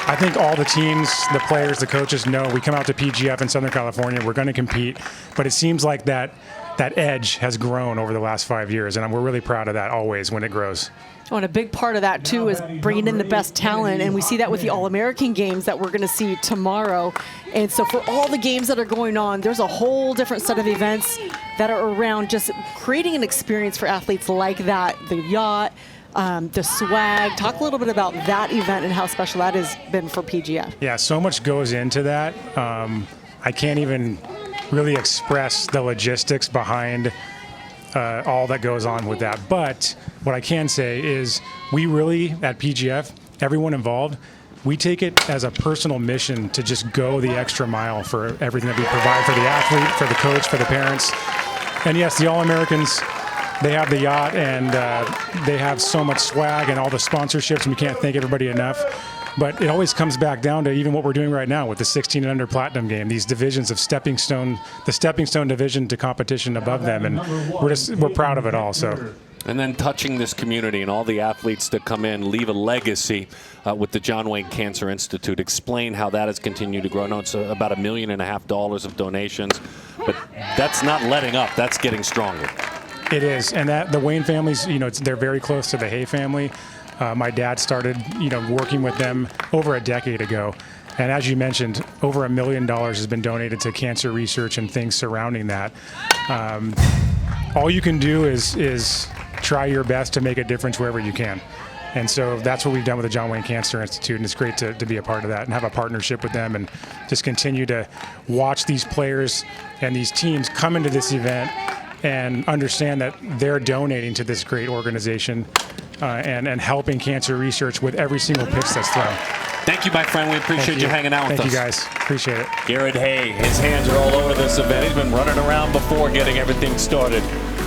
I think all the teams, the players, the coaches know we come out to PGF in Southern California, we're going to compete, but it seems like that edge has grown over the last 5 years, and we're really proud of that always when it grows. Oh, and a big part of that, too, is bringing in the best talent, and we see that with the All-American games that we're going to see tomorrow. And so for all the games that are going on, there's a whole different set of events that are around just creating an experience for athletes like that, the yacht, the swag. Talk a little bit about that event and how special that has been for PGF. Yeah, so much goes into that. I can't even really express the logistics behind all that goes on with that. But what I can say is we really, at PGF, everyone involved, we take it as a personal mission to just go the extra mile for everything that we provide for the athlete, for the coach, for the parents. And yes, the All-Americans, they have the yacht, and they have so much swag and all the sponsorships, and we can't thank everybody enough. But it always comes back down to even what we're doing right now with the 16 and under Platinum game, these divisions of stepping stone, the stepping stone division to competition above them, and we're proud of it all. So. And then touching this community and all the athletes that come in, leave a legacy with the John Wayne Cancer Institute. Explain how that has continued to grow. I know it's about $1.5 million of donations, but that's not letting up. That's getting stronger. It is, and that the Wayne families, they're very close to the Hay family. My dad started, working with them over a decade ago. And as you mentioned, over $1 million has been donated to cancer research and things surrounding that. All you can do is try your best to make a difference wherever you can. And so that's what we've done with the John Wayne Cancer Institute, and it's great to be a part of that and have a partnership with them and just continue to watch these players and these teams come into this event and understand that they're donating to this great organization and helping cancer research with every single pitch that's thrown. Thank you, my friend. We appreciate you hanging out with us. Thank you, guys. Appreciate it. Garrett Hay, his hands are all over this event. He's been running around before getting everything started.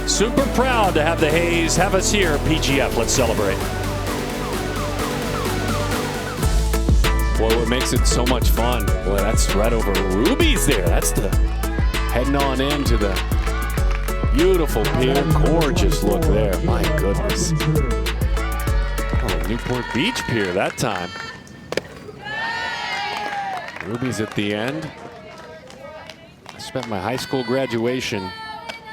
Super proud to have the Hays have us here at PGF. Let's celebrate. Boy, what makes it so much fun? Boy, that's right over Ruby's there. That's the heading on into the beautiful pier. Gorgeous look there. My goodness. Oh, Newport Beach Pier that time. Ruby's at the end. I spent my high school graduation.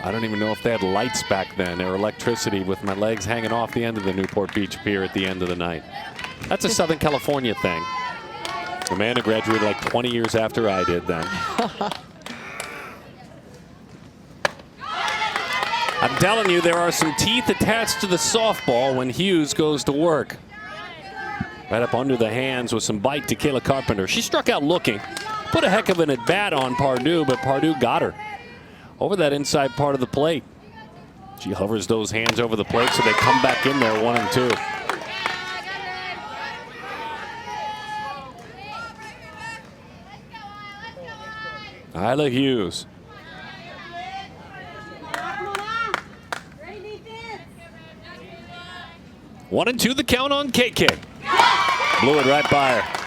I don't even know if they had lights back then or electricity, with my legs hanging off the end of the Newport Beach Pier at the end of the night. That's a Southern California thing. Amanda graduated like 20 years after I did then. I'm telling you, there are some teeth attached to the softball when Hughes goes to work. Right up under the hands with some bite to Kayla Carpenter. She struck out looking. Put a heck of an at-bat on Pardue, but Pardue got her over that inside part of the plate. She hovers those hands over the plate so they come back in there 1-2. Isla Hughes. 1-2 the count on KK. Blew it right by her.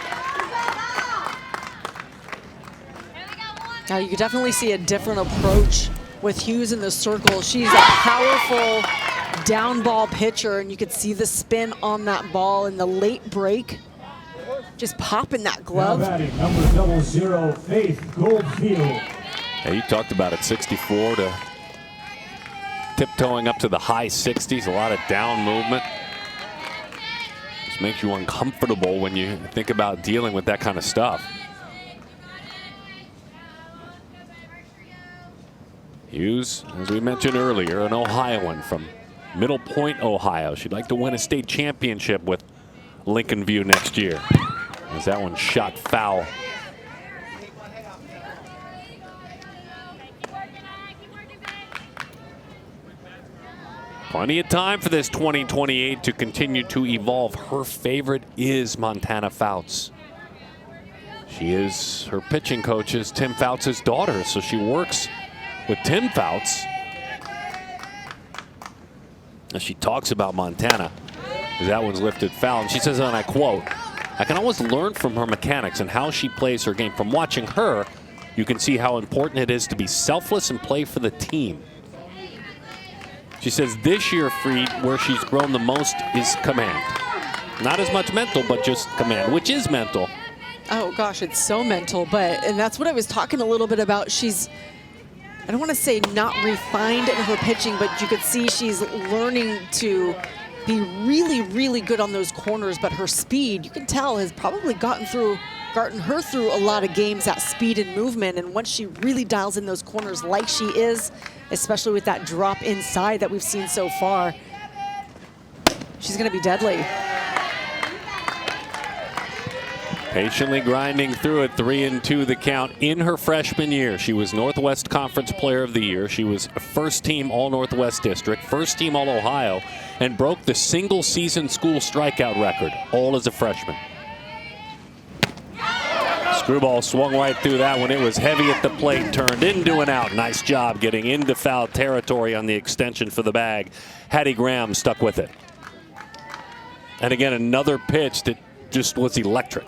Now you could definitely see a different approach with Hughes in the circle. She's a powerful down ball pitcher, and you could see the spin on that ball in the late break. Just popping that glove. Now batting, number 00, Faith Goldfield. Yeah, you talked about it, 64 to tiptoeing up to the high 60s, a lot of down movement. Just makes you uncomfortable when you think about dealing with that kind of stuff. Hughes, as we mentioned earlier, an Ohioan from Middle Point, Ohio. She'd like to win a state championship with Lincoln View next year. As that one shot foul. Plenty of time for this 2028 to continue to evolve. Her favorite is Montana Fouts. She is, her pitching coach is Tim Fouts' daughter, so she works with Tim Fouts. As she talks about Montana, that one's lifted foul, and she says, and I quote, "I can always learn from her mechanics and how she plays her game. From watching her, you can see how important it is to be selfless and play for the team." She says this year, Freed, where she's grown the most is command. Not as much mental, but just command, which is mental. Oh gosh, it's so mental, and that's what I was talking a little bit about. She's, I don't want to say not refined in her pitching, but you could see she's learning to be really, really good on those corners, but her speed, you can tell, has probably gotten her through a lot of games, that speed and movement. And once she really dials in those corners like she is, especially with that drop inside that we've seen so far, she's going to be deadly. Patiently grinding through it, 3-2 the count. In her freshman year, she was Northwest Conference Player of the Year. She was first team All-Northwest District, first team All-Ohio, and broke the single season school strikeout record, all as a freshman. Screwball swung right through that one. It was heavy at the plate, turned into an out. Nice job getting into foul territory on the extension for the bag. Hattie Graham stuck with it. And again, another pitch that just was electric.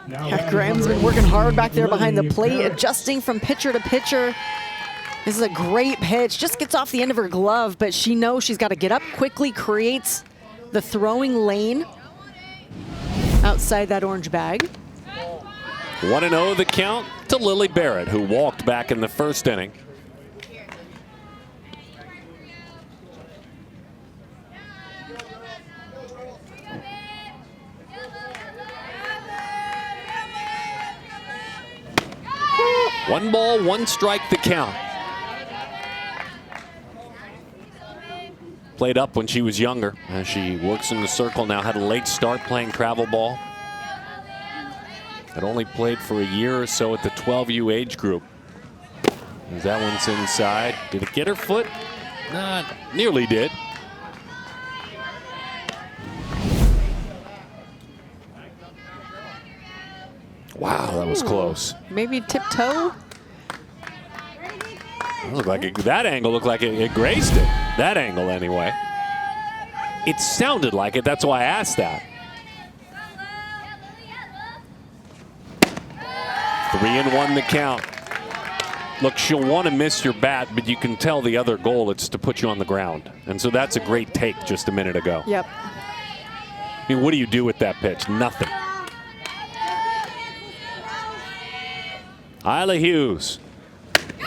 Yeah, Graham's been working hard back there behind the plate, adjusting from pitcher to pitcher. This is a great pitch. Just gets off the end of her glove, but she knows she's got to get up quickly, creates the throwing lane outside that orange bag. 1-0 the count to Lily Barrett, who walked back in the first inning. One ball, one strike the count. Played up when she was younger, as she works in the circle now. Had a late start playing travel ball. Had only played for a year or so at the 12U age group. As that one's inside. Did it get her foot? Nah, nearly did. Wow, that was close. Maybe tiptoe? That angle looked like it grazed it. That angle, anyway. It sounded like it. That's why I asked that. 3-1 the count. Look, she'll want to miss your bat, but you can tell the other goal, it's to put you on the ground. And so that's a great take just a minute ago. Yep. I mean, what do you do with that pitch? Nothing. Isla Hughes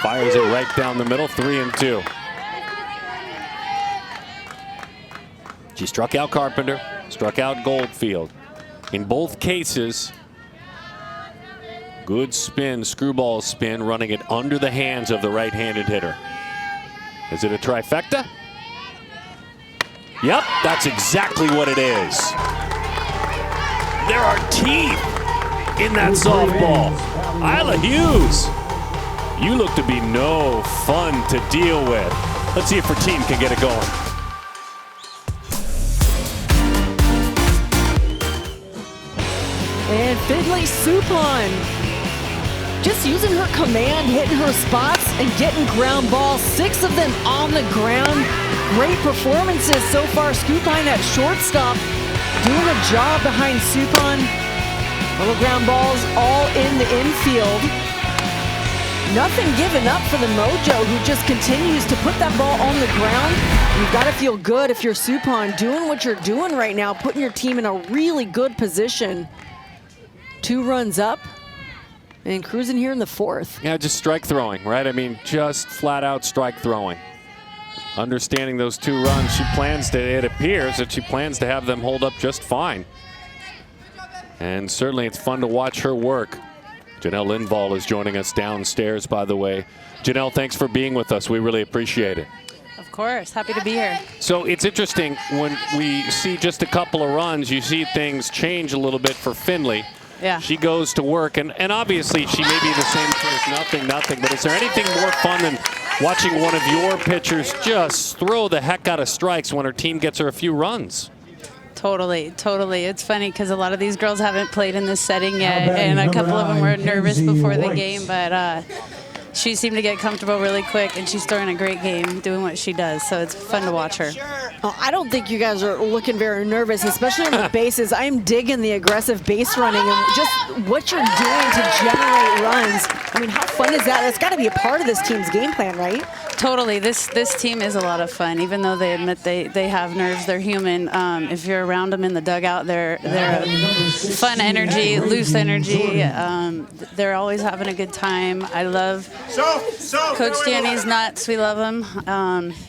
fires it right down the middle, 3-2. She struck out Carpenter, struck out Goldfield. In both cases, good spin, screwball spin, running it under the hands of the right-handed hitter. Is it a trifecta? Yep, that's exactly what it is. There are teeth in that softball. Isla Hughes, you look to be no fun to deal with. Let's see if her team can get it going. And Finley Supon just using her command, hitting her spots and getting ground balls. 6 of them on the ground. great performances so far. Skupine at shortstop doing a job behind Supon. Little ground balls all in the infield. Nothing given up for the Mojo, who just continues to put that ball on the ground. You've got to feel good if you're Supon, doing what you're doing right now, putting your team in a really good position. 2 runs up and cruising here in the 4th. Yeah, just strike throwing, right? I mean, just flat out strike throwing. Understanding those 2 runs, it appears that she plans to have them hold up just fine. And certainly it's fun to watch her work. Janelle Lindvall is joining us downstairs, by the way. Janelle, thanks for being with us. We really appreciate it. Of course, happy to be here. So it's interesting when we see just a couple of runs, you see things change a little bit for Finley. Yeah. She goes to work, and obviously she may be the same as nothing, but is there anything more fun than watching one of your pitchers just throw the heck out of strikes when her team gets her a few runs? Totally. It's funny because a lot of these girls haven't played in this setting yet, and a couple of them were nervous before the game, but she seemed to get comfortable really quick, and she's throwing a great game, doing what she does, so it's fun to watch her. Oh, I don't think you guys are looking very nervous, especially on the bases. I'm digging the aggressive base running and just what you're doing to generate runs. I mean, how fun is that? That's got to be a part of this team's game plan, right? Totally. This team is a lot of fun, even though they admit they have nerves. They're human. If you're around them in the dugout, they're fun energy, loose energy. They're always having a good time. I love Coach Danny's nuts. We love him.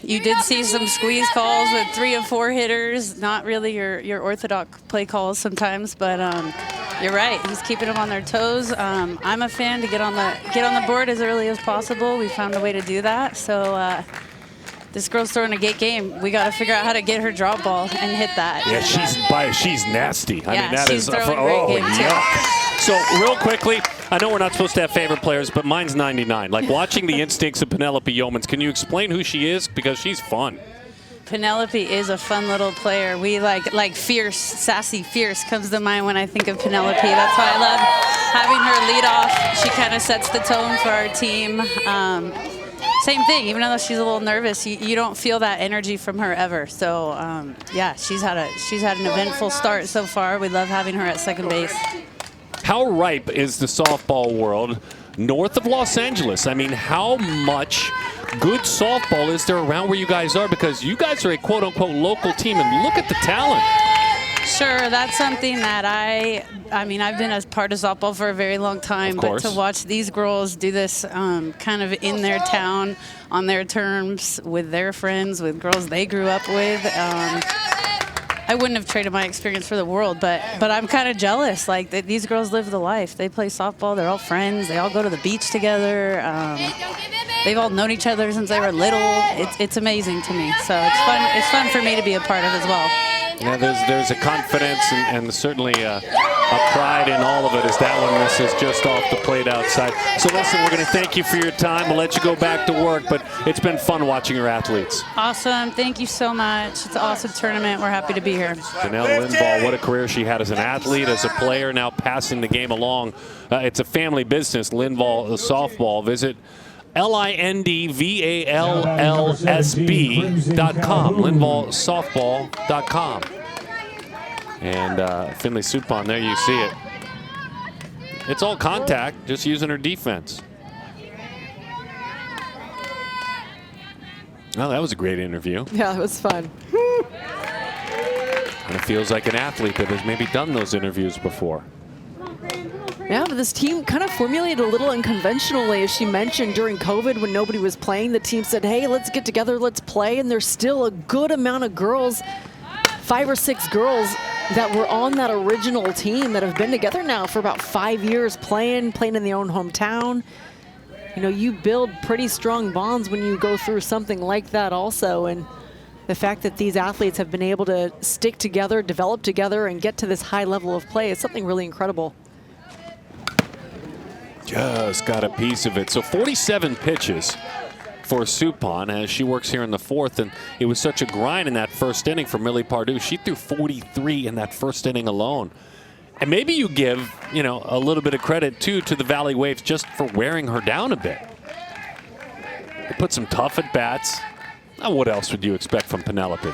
You did see some squeeze calls with 3 of 4 hitters. Not really your orthodox play calls sometimes, but you're right. He's keeping them on their toes. I'm a fan to get on the board as early as possible. We found a way to do that. So this girl's throwing a great game. We got to figure out how to get her drop ball and hit that. Yeah, she's nasty. I mean, that she's is throwing a great game yuck. So real quickly, I know we're not supposed to have favorite players, but mine's 99. Like watching the instincts of Penelope Yeomans. Can you explain who she is? Because she's fun. Penelope is a fun little player. We like fierce, sassy, fierce comes to mind when I think of Penelope. That's why I love having her lead off. She kind of sets the tone for our team. Same thing, even though she's a little nervous, you don't feel that energy from her ever. So yeah, she's had an eventful start so far. We love having her at second base. How ripe is the softball world north of Los Angeles? I mean, how much good softball is there around where you guys are? Because you guys are a quote-unquote local team, and look at the talent. Sure, that's something that I mean, I've been a part of softball for a very long time, but to watch these girls do this kind of in their town, on their terms, with their friends, with girls they grew up with, I wouldn't have traded my experience for the world, but I'm kind of jealous. Like, these girls live the life. They play softball. They're all friends. They all go to the beach together. They've all known each other since they were little. It's amazing to me. So it's fun for me to be a part of as well. Yeah, there's a confidence and certainly a pride in all of it as that one misses just off the plate outside. So listen, we're going to thank you for your time. We'll let you go back to work, but it's been fun watching your athletes. Awesome. Thank you so much. It's an awesome tournament. We're happy to be here. Janelle Lindvall, what a career she had as an athlete, as a player, now passing the game along. It's a family business, Lindvall softball. Visit LINDVALLSB.com, LindvallSoftball.com. And Finley Supon, there you see it. It's all contact, just using her defense. Well, that was a great interview. Yeah, it was fun. And it feels like an athlete that has maybe done those interviews before. Yeah, but this team kind of formulated a little unconventionally. As she mentioned, during COVID when nobody was playing, the team said, hey, let's get together, let's play. And there's still a good amount of girls, 5 or 6 girls that were on that original team that have been together now for about 5 years playing in their own hometown. You know, you build pretty strong bonds when you go through something like that also. And the fact that these athletes have been able to stick together, develop together, and get to this high level of play is something really incredible. Just got a piece of it. So 47 pitches for Supon as she works here in the 4th, and it was such a grind in that first inning for Millie Pardue. She threw 43 in that first inning alone. And maybe you give, you know, a little bit of credit too to the Valley Waves just for wearing her down a bit. They put some tough at bats, Now, what else would you expect from Penelope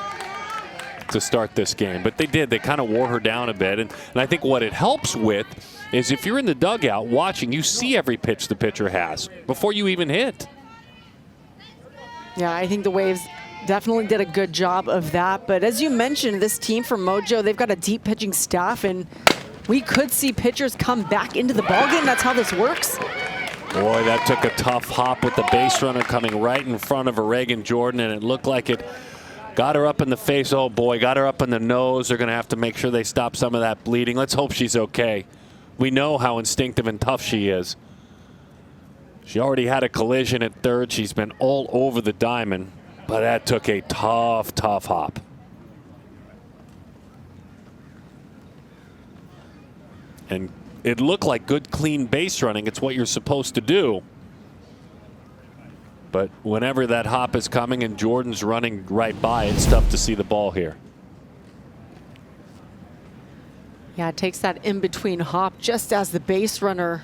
to start this game? But they did. They kind of wore her down a bit. And I think what it helps with is if you're in the dugout watching, you see every pitch the pitcher has before you even hit. Yeah, I think the Waves definitely did a good job of that. But as you mentioned, this team from Mojo, they've got a deep pitching staff, and we could see pitchers come back into the ballgame. That's how this works. Boy, that took a tough hop with the base runner coming right in front of Reagan Jordan, and it looked like it got her up in the face. Oh, boy, got her up in the nose. They're going to have to make sure they stop some of that bleeding. Let's hope she's okay. We know how instinctive and tough she is. She already had a collision at third. She's been all over the diamond, but that took a tough, tough hop. And it looked like good, clean base running. It's what you're supposed to do. But whenever that hop is coming and Jordan's running right by, it's tough to see the ball here. Yeah, it takes that in-between hop just as the base runner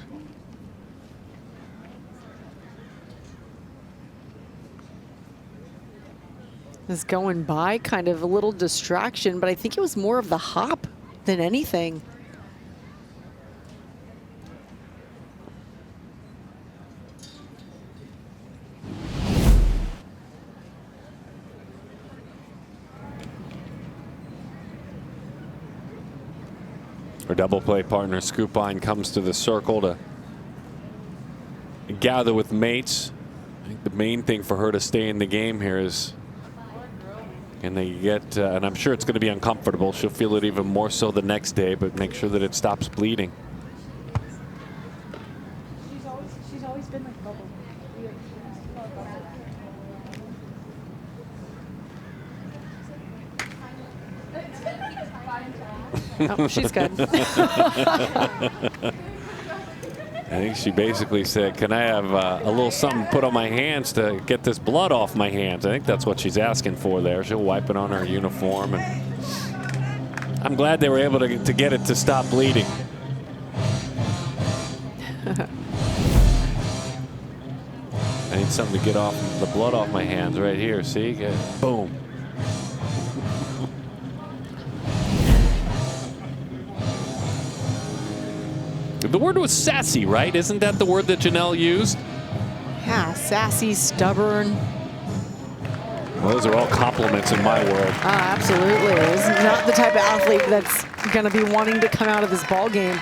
is going by. Kind of a little distraction, but I think it was more of the hop than anything. Her double play partner Scoopine comes to the circle to gather with mates. I think the main thing for her to stay in the game here is, and they get, and I'm sure it's going to be uncomfortable. She'll feel it even more so the next day, but make sure that it stops bleeding. She's always been like bubble. Oh, she's good. I think she basically said, can I have a little something put on my hands to get this blood off my hands? I think that's what she's asking for there. She'll wipe it on her uniform. And I'm glad they were able to get it to stop bleeding. I need something to get off the blood off my hands right here. See? Boom. The word was sassy, right? Isn't that the word that Janelle used? Yeah, sassy, stubborn. Well, those are all compliments in my world. Absolutely. This is not the type of athlete that's going to be wanting to come out of this ball game.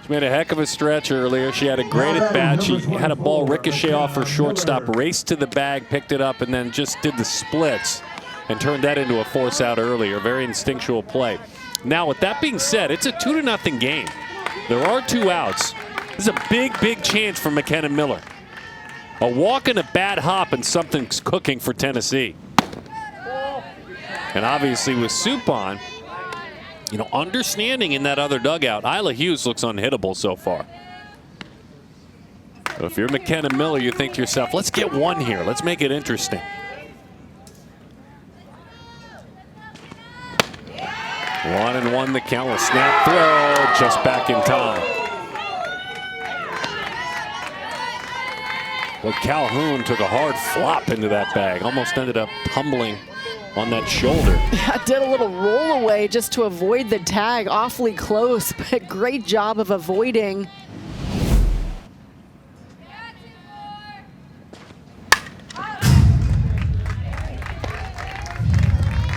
She made a heck of a stretch earlier. She had a great at bat. She had a ball ricochet off her shortstop, raced to the bag, picked it up, and then just did the splits and turned that into a force out earlier. Very instinctual play. Now, with that being said, it's a 2-0 game. There are 2 outs. This is a big, big chance for McKenna Miller. A walk and a bad hop, and something's cooking for Tennessee. And obviously with Supon, you know, understanding in that other dugout, Isla Hughes looks unhittable so far. So if you're McKenna Miller, you think to yourself, let's get one here. Let's make it interesting. 1-1 the count. Will snap throw just back in time. Well, Calhoun took a hard flop into that bag. Almost ended up tumbling on that shoulder. Yeah, did a little roll away just to avoid the tag. Awfully close, but great job of avoiding.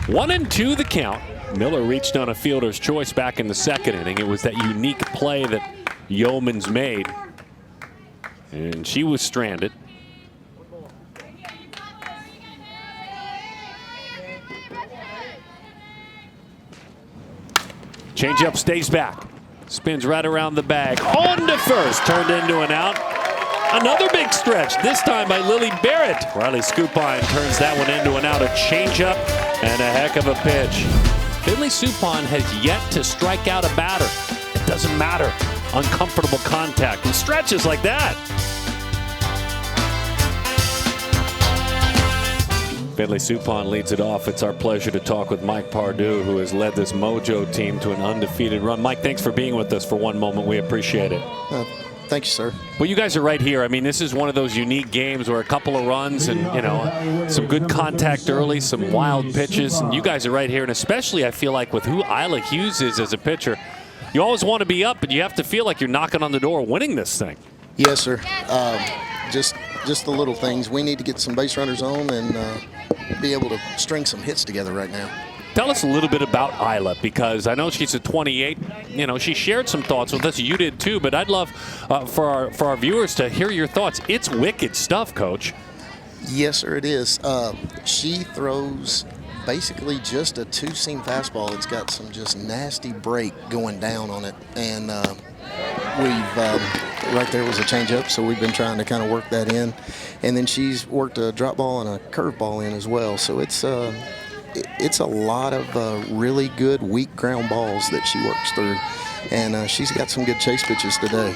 One and two the count. Miller reached on a fielder's choice back in the second inning. It was that unique play that Yeomans made, and she was stranded. Changeup stays back. Spins right around the bag. On to first. Turned into an out. Another big stretch, this time by Lily Barrett. Riley Scoopine turns that one into an out. A changeup and a heck of a pitch. Finley Supon has yet to strike out a batter. It doesn't matter. Uncomfortable contact and stretches like that. Finley Supon leads it off. It's our pleasure to talk with Mike Pardue, who has led this Mojo team to an undefeated run. Mike, thanks for being with us for one moment. We appreciate it. Thank you, sir. Well, you guys are right here. I mean, this is one of those unique games where a couple of runs and, you know, some good contact early, some wild pitches, and you guys are right here. And especially, I feel like with who Isla Hughes is as a pitcher, you always want to be up, but you have to feel like you're knocking on the door winning this thing. Yes, sir. Just the little things. We need to get some base runners on and be able to string some hits together right now. Tell us a little bit about Isla, because I know she's a 28. You know, she shared some thoughts with us. You did too, but I'd love for our viewers to hear your thoughts. It's wicked stuff, Coach. Yes, sir, it is. She throws basically just a two-seam fastball. It's got some just nasty break going down on it, and right there was a changeup, so we've been trying to kind of work that in, and then she's worked a drop ball and a curve ball in as well. So it's a lot of really good weak ground balls that she works through, and she's got some good chase pitches today.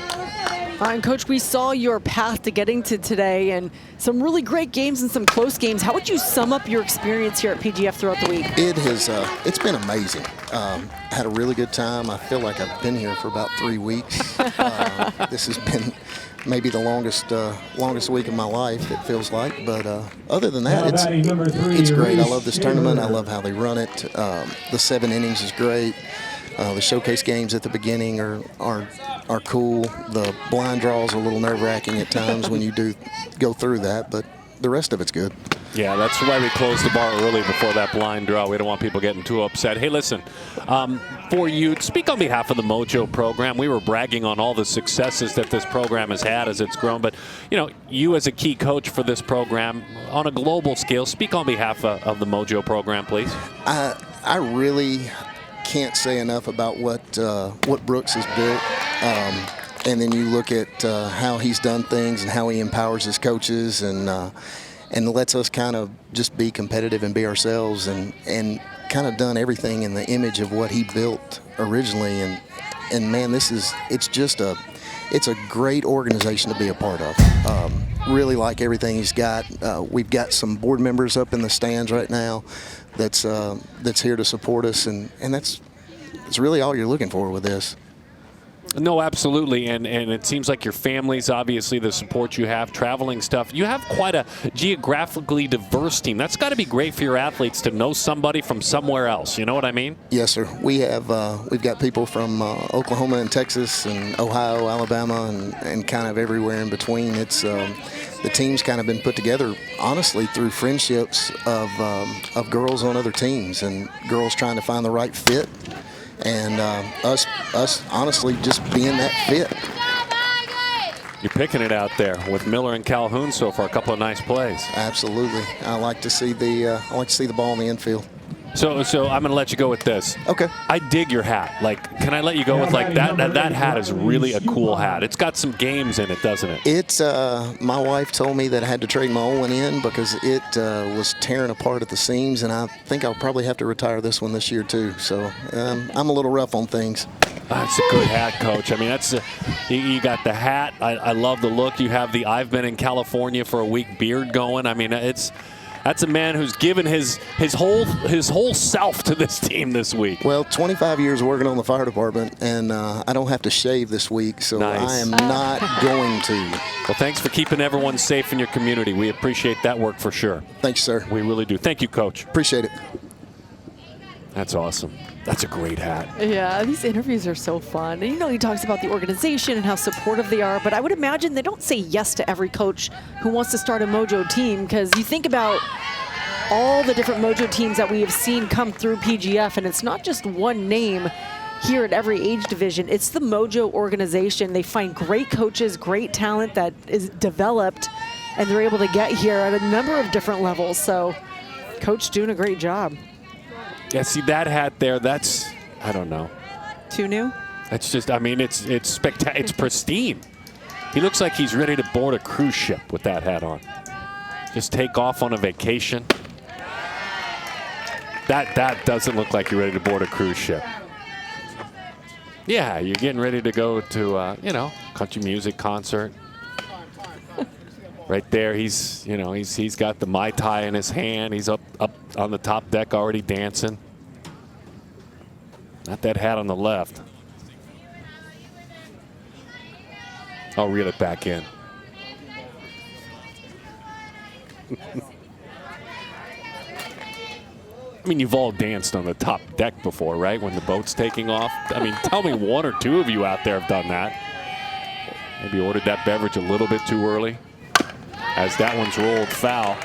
And Coach, we saw your path to getting to today and some really great games and some close games. How would you sum up your experience here at PGF throughout the week? It has, it's been amazing. Had a really good time. I feel like I've been here for about 3 weeks. This has been maybe the longest week of my life, it feels like. But other than that, it's great. I love this tournament. I love how they run it. The 7 innings is great. The showcase games at the beginning are cool. The blind draw is a little nerve-wracking at times when you do go through that, but the rest of it's good. Yeah, that's why we closed the bar early before that blind draw. We don't want people getting too upset. Hey, listen, for you, speak on behalf of the Mojo program. We were bragging on all the successes that this program has had as it's grown, but, you know, you as a key coach for this program on a global scale, speak on behalf of the Mojo program, please. I really can't say enough about what Brooks has built. And then you look at how he's done things and how he empowers his coaches and lets us kind of just be competitive and be ourselves and kind of done everything in the image of what he built originally. And man, it's a great organization to be a part of. Really like everything he's got. We've got some board members up in the stands right now that's here to support us, and that's really all you're looking for with this. No, absolutely, and it seems like your family's obviously the support you have, traveling stuff. You have quite a geographically diverse team. That's got to be great for your athletes to know somebody from somewhere else. You know what I mean? Yes, sir. We've got people from Oklahoma and Texas and Ohio, Alabama, and kind of everywhere in between. It's the team's kind of been put together, honestly, through friendships of girls on other teams and girls trying to find the right fit. And us honestly just being that fit. You're picking it out there with Miller and Calhoun so far. A couple of nice plays. Absolutely. I like to see the ball in the infield. So I'm going to let you go with this. Okay. I dig your hat. Like, can I let you go with like that? That hat is really a cool hat. It's got some games in it, doesn't it? It's my wife told me that I had to trade my old one in because it was tearing apart at the seams, and I think I'll probably have to retire this one this year too. So I'm a little rough on things. That's a good hat, Coach. I mean, that's you got the hat. I love the look. You have the I've been in California for a week beard going. I mean, that's a man who's given his whole self to this team this week. Well, 25 years working on the fire department, and I don't have to shave this week, so nice. I am not going to. Well, thanks for keeping everyone safe in your community. We appreciate that work for sure. Thanks, sir. We really do. Thank you, Coach. Appreciate it. That's awesome. That's a great hat. Yeah, these interviews are so fun. And, you know, he talks about the organization and how supportive they are, but I would imagine they don't say yes to every coach who wants to start a Mojo team, because you think about all the different Mojo teams that we have seen come through PGF, and it's not just one name here at every age division. It's the Mojo organization. They find great coaches, great talent that is developed, and they're able to get here at a number of different levels. So, Coach doing a great job. Yeah, see that hat there, that's, I don't know. Too new? It's just, I mean, it's spectacular. It's pristine. He looks like he's ready to board a cruise ship with that hat on. Just take off on a vacation. That doesn't look like you're ready to board a cruise ship. Yeah, you're getting ready to go to, you know, country music concert. Right there, he's got the Mai Tai in his hand. He's up on the top deck already dancing. Not that hat on the left. I'll reel it back in. I mean, you've all danced on the top deck before, right? When the boat's taking off. I mean, tell me one or two of you out there have done that. Maybe ordered that beverage a little bit too early. As that one's rolled foul.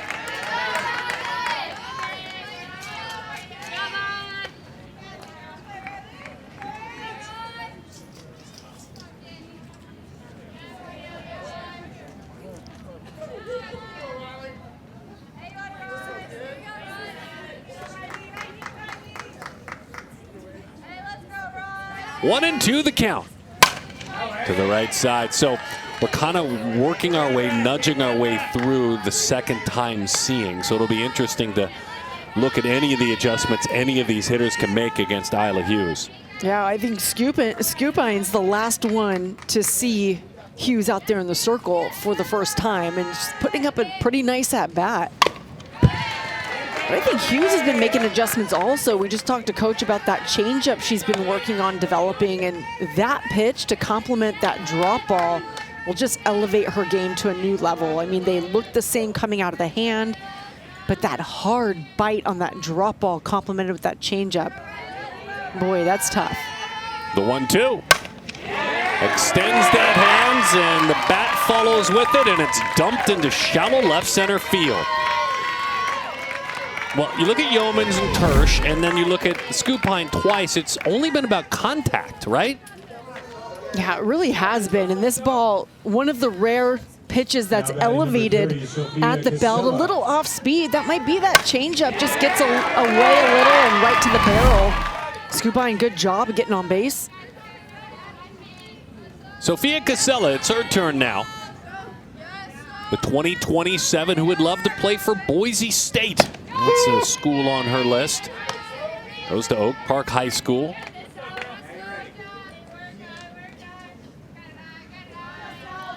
One and two the count to the right side. So we're kind of working our way, nudging our way through the second time seeing. So it'll be interesting to look at any of the adjustments any of these hitters can make against Isla Hughes. Yeah, I think Skupine's the last one to see Hughes out there in the circle for the first time and just putting up a pretty nice at bat. But I think Hughes has been making adjustments also. We just talked to Coach about that changeup she's been working on developing, and that pitch to complement that drop ball will just elevate her game to a new level. I mean, they look the same coming out of the hand, but that hard bite on that drop ball complemented with that changeup, boy, that's tough. The 1-2. Extends that hands, and the bat follows with it, and it's dumped into shallow left center field. Well, you look at Yeomans and Tersch, and then you look at Skupine twice. It's only been about contact, right? Yeah, it really has been. And this ball, one of the rare pitches that's elevated at the belt, a little off speed. That might be that changeup, just gets away a little and right to the barrel. Skupine, good job of getting on base. Sophia Casella, it's her turn now. The 2027 who would love to play for Boise State. That's a school on her list. Goes to Oak Park High School.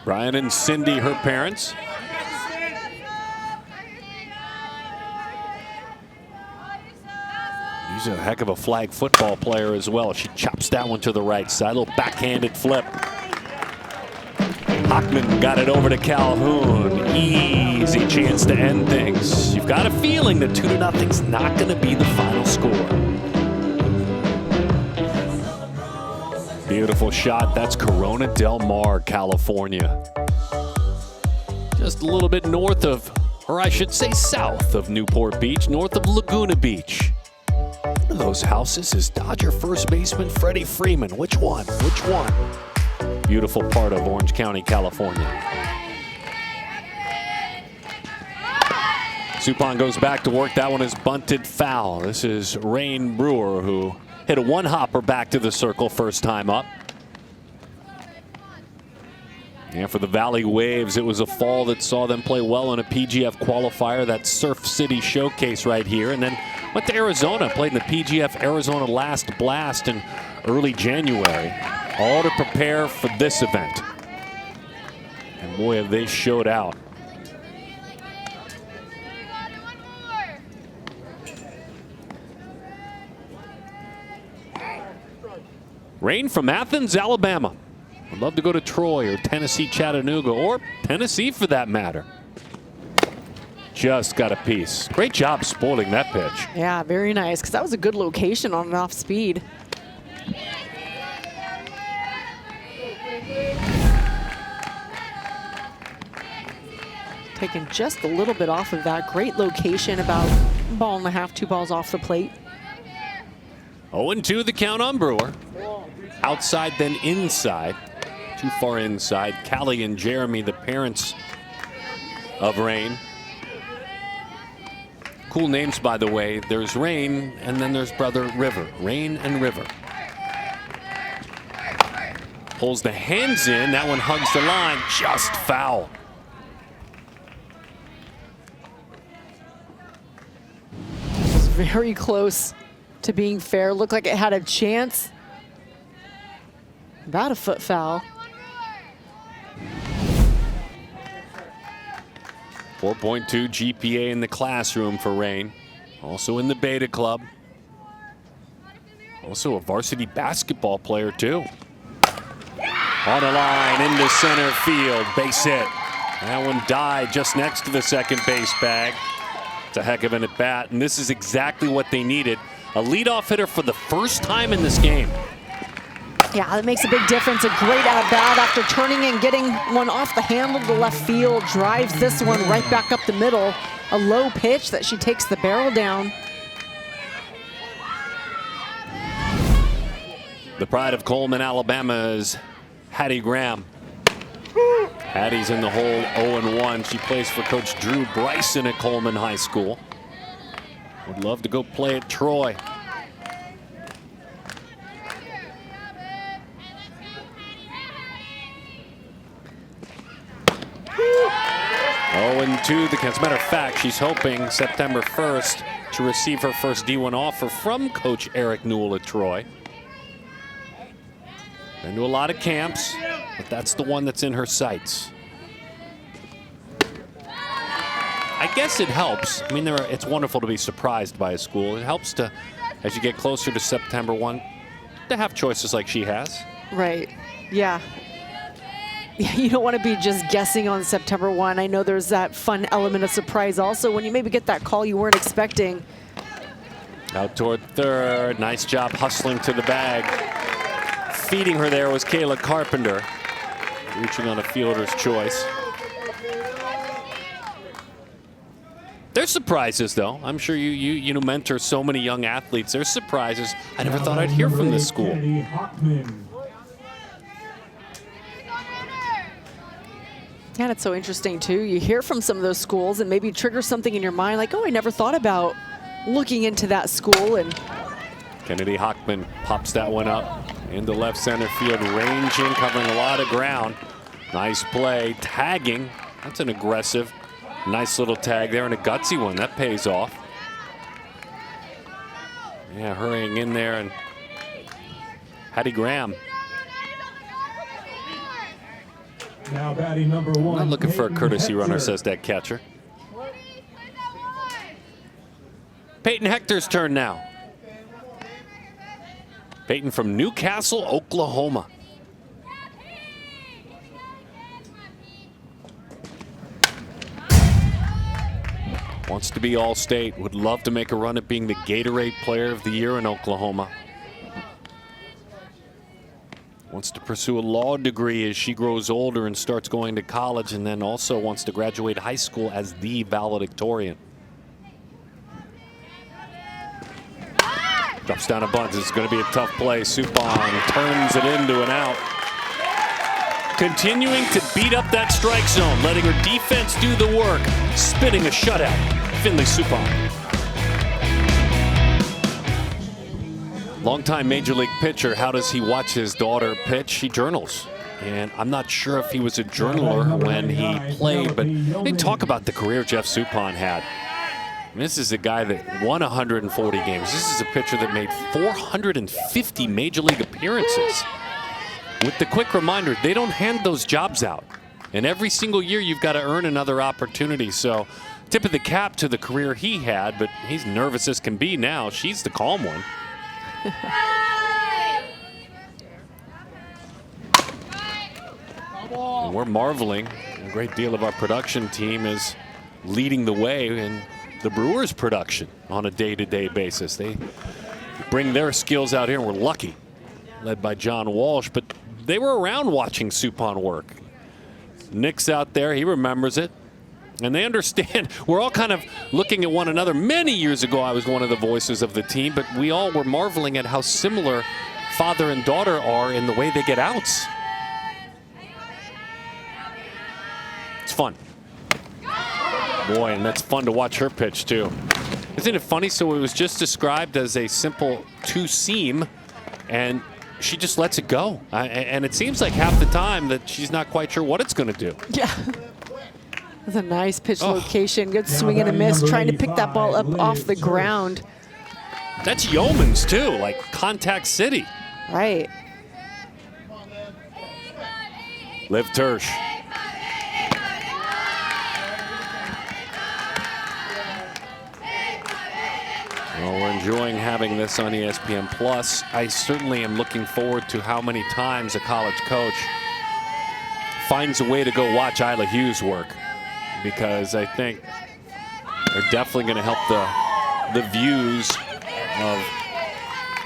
Brian and Cindy, her parents. She's a heck of a flag football player as well. She chops that one to the right side. A little backhanded flip. Hockman got it over to Calhoun. Easy chance to end things. You've got a feeling that 2-0's not going to be the final score. Beautiful shot. That's Corona Del Mar, California. Just a little bit north of, or I should say south of Newport Beach, north of Laguna Beach. One of those houses is Dodger first baseman Freddie Freeman. Which one? Which one? Beautiful part of Orange County, California. Suppan goes back to work. That one is bunted foul. This is Rain Brewer, who hit a one-hopper back to the circle first time up. And for the Valley Waves, it was a fall that saw them play well in a PGF qualifier, that Surf City Showcase right here, and then went to Arizona, played in the PGF Arizona Last Blast in early January, all to prepare for this event. And boy, have they showed out. Rain from Athens, Alabama. Would love to go to Troy or Tennessee, Chattanooga, or Tennessee for that matter. Just got a piece. Great job spoiling that pitch. Yeah, very nice, because that was a good location on an off speed. Taking just a little bit off of that. Great location, about a ball and a half, 2 balls off the plate. 0-2 the count on Brewer. Outside, then inside. Too far inside. Callie and Jeremy, the parents of Rain. Cool names, by the way. There's Rain, and then there's brother River. Rain and River. Pulls the hands in. That one hugs the line. Just foul. It was very close to being fair. Looked like it had a chance. About a foot foul. 4.2 GPA in the classroom for Rain. Also in the Beta Club. Also a varsity basketball player too. On the line, into center field, base hit. That one died just next to the second base bag. It's a heck of an at-bat, and this is exactly what they needed. A leadoff hitter for the first time in this game. Yeah, that makes a big difference. A great at-bat after turning and getting one off the handle to left field. Drives this one right back up the middle. A low pitch that she takes the barrel down. The pride of Coleman, Alabama is Hattie Graham. Hattie's in the hole 0-1. She plays for Coach Drew Bryson at Coleman High School. Would love to go play at Troy. 0-2 the As a matter of fact, she's hoping September 1st to receive her first D1 offer from Coach Eric Newell at Troy. Been to a lot of camps, but that's the one that's in her sights. I guess it helps. I mean, it's wonderful to be surprised by a school. It helps to, as you get closer to September 1, to have choices like she has. Right. Yeah. You don't want to be just guessing on September 1. I know there's that fun element of surprise also when you maybe get that call you weren't expecting. Out toward third. Nice job hustling to the bag. Feeding her there was Kayla Carpenter, reaching on a fielder's choice. There's surprises, though. I'm sure you mentor so many young athletes. There's surprises I never thought I'd hear from this school. And it's so interesting, too. You hear from some of those schools and maybe trigger something in your mind like, oh, I never thought about looking into that school. And Kennedy Hockman pops that one up into left center field, ranging, covering a lot of ground. Nice play, tagging. That's an aggressive, nice little tag there, and a gutsy one. That pays off. Yeah, hurrying in there, and Hattie Graham. Now batting number 1. Not looking for a courtesy runner, says that catcher. Peyton Hector's turn now. Peyton from Newcastle, Oklahoma. Wants to be All-State. Would love to make a run at being the Gatorade Player of the Year in Oklahoma. Wants to pursue a law degree as she grows older and starts going to college, and then also wants to graduate high school as the valedictorian. Drops down a bunt. This is going to be a tough play. Suppan turns it into an out. Continuing to beat up that strike zone, letting her defense do the work. Spitting a shutout. Finley Suppan. Longtime Major League pitcher. How does he watch his daughter pitch? He journals. And I'm not sure if he was a journaler when he played, but they talk about the career Jeff Suppan had. This is a guy that won 140 games. This is a pitcher that made 450 Major League appearances. With the quick reminder, they don't hand those jobs out. And every single year you've got to earn another opportunity. So tip of the cap to the career he had, but he's nervous as can be now. She's the calm one. And we're marveling. A great deal of our production team is leading the way in the Brewers' production on a day-to-day basis. They bring their skills out here, and we're lucky, led by John Walsh, but they were around watching Suppan work. Nick's out there, he remembers it, and they understand. We're all kind of looking at one another. Many years ago, I was one of the voices of the team, but we all were marveling at how similar father and daughter are in the way they get outs. It's fun. Boy, and that's fun to watch her pitch, too. Isn't it funny? So it was just described as a simple two-seam, and she just lets it go. And it seems like half the time that she's not quite sure what it's going to do. yeah. That's a nice pitch location. Good swing and a miss, trying to pick that ball up off the ground. That's Yeomans, too, like Contact City. Right. Liv Tersh. Well, we're enjoying having this on ESPN Plus. I certainly am looking forward to how many times a college coach finds a way to go watch Isla Hughes work, because I think they're definitely going to help the views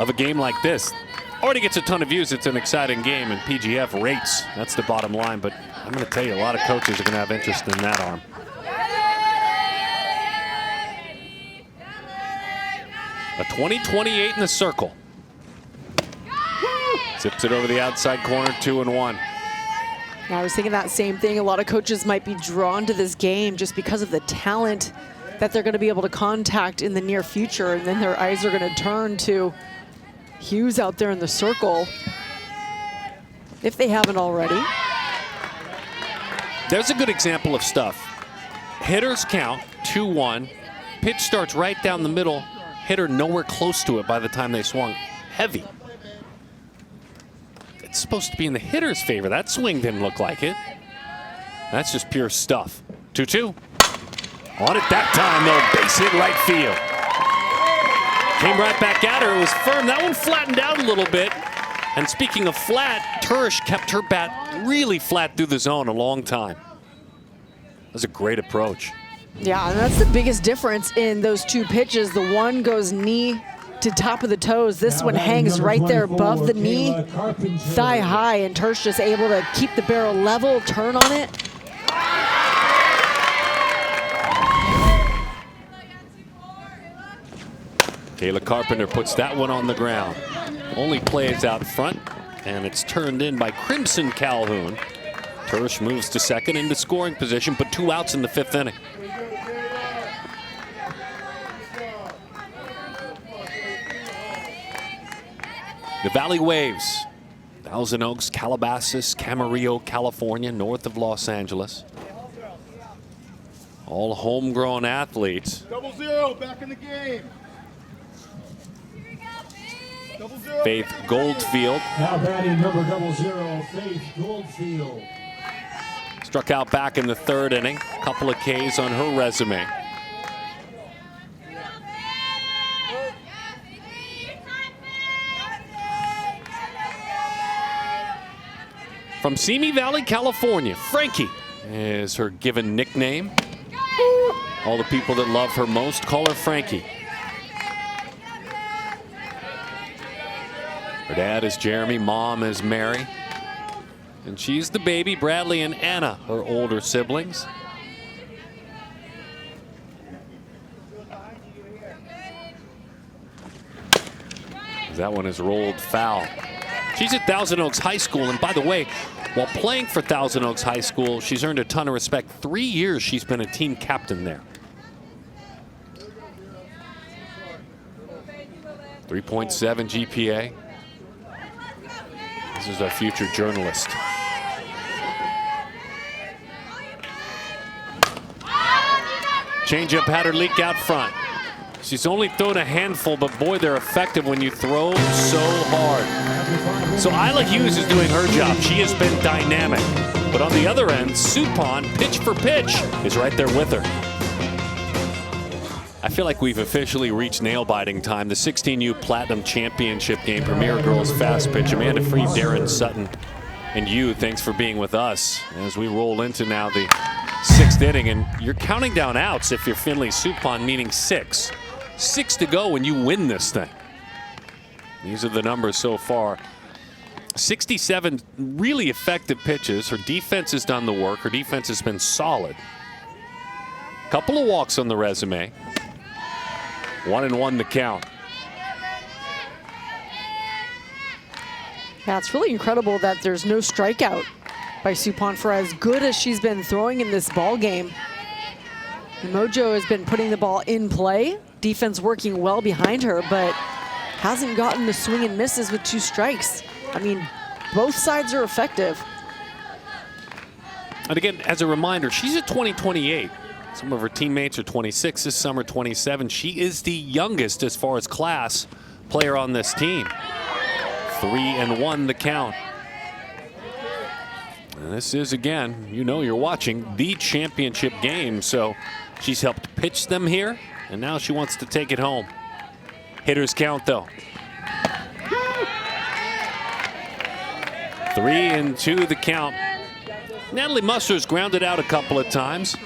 of a game like this. Already gets a ton of views. It's an exciting game, and PGF rates. That's the bottom line. But I'm going to tell you, a lot of coaches are going to have interest in that arm. A 20-28 in the circle. Zips it over the outside corner, 2-1. I was thinking that same thing. A lot of coaches might be drawn to this game just because of the talent that they're going to be able to contact in the near future, and then their eyes are going to turn to Hughes out there in the circle, if they haven't already. There's a good example of stuff. Hitters count, 2-1. Pitch starts right down the middle. Hitter nowhere close to it by the time they swung. Heavy. It's supposed to be in the hitter's favor. That swing didn't look like it. That's just pure stuff. 2-2. On it that time, though. Base hit right field. Came right back at her. It was firm. That one flattened out a little bit. And speaking of flat, Turish kept her bat really flat through the zone a long time. That was a great approach. Yeah, and that's the biggest difference in those two pitches. The one goes knee to top of the toes. This one hangs right there above the knee, thigh high, and Turish just able to keep the barrel level, turn on it. Kayla Carpenter puts that one on the ground. Only plays out front, and it's turned in by Crimson Calhoun. Turish moves to second into scoring position, but 2 outs in the 5th inning. The Valley Waves, Thousand Oaks, Calabasas, Camarillo, California, north of Los Angeles. All homegrown athletes. 0-0, back in the game. Faith Goldfield. Now batting number 00, Faith Goldfield. Struck out back in the 3rd inning. Couple of Ks on her resume. From Simi Valley, California, Frankie is her given nickname. All the people that love her most call her Frankie. Her dad is Jeremy, mom is Mary. And she's the baby. Bradley and Anna, her older siblings. That one is rolled foul. She's at Thousand Oaks High School, and by the way, while playing for Thousand Oaks High School, she's earned a ton of respect. 3 years she's been a team captain there. 3.7 GPA. This is our future journalist. Changeup had her leak out front. She's only thrown a handful, but boy, they're effective when you throw so hard. So Isla Hughes is doing her job. She has been dynamic. But on the other end, Supon, pitch for pitch, is right there with her. I feel like we've officially reached nail-biting time. The 16U Platinum Championship game, Premier Girls Fast Pitch. Amanda Freed, Darren Sutton, and you, thanks for being with us as we roll into now the 6th inning. And you're counting down outs if you're Finley Supon, meaning 6. 6 to go and you win this thing. These are the numbers so far. 67 really effective pitches. Her defense has done the work. Her defense has been solid. Couple of walks on the resume. 1-1 the count. Yeah, it's really incredible that there's no strikeout by Supon for as good as she's been throwing in this ball game. Mojo has been putting the ball in play. Defense working well behind her, but hasn't gotten the swing and misses with 2 strikes. I mean, both sides are effective. And again, as a reminder, she's at 20-28. Some of her teammates are 26 this summer, 27. She is the youngest as far as class player on this team. 3-1 the count. And this is, again, you know you're watching the championship game, so she's helped pitch them here, and now she wants to take it home. Hitters count, though. 3-2 the count. Natalie Musser's grounded out a couple of times.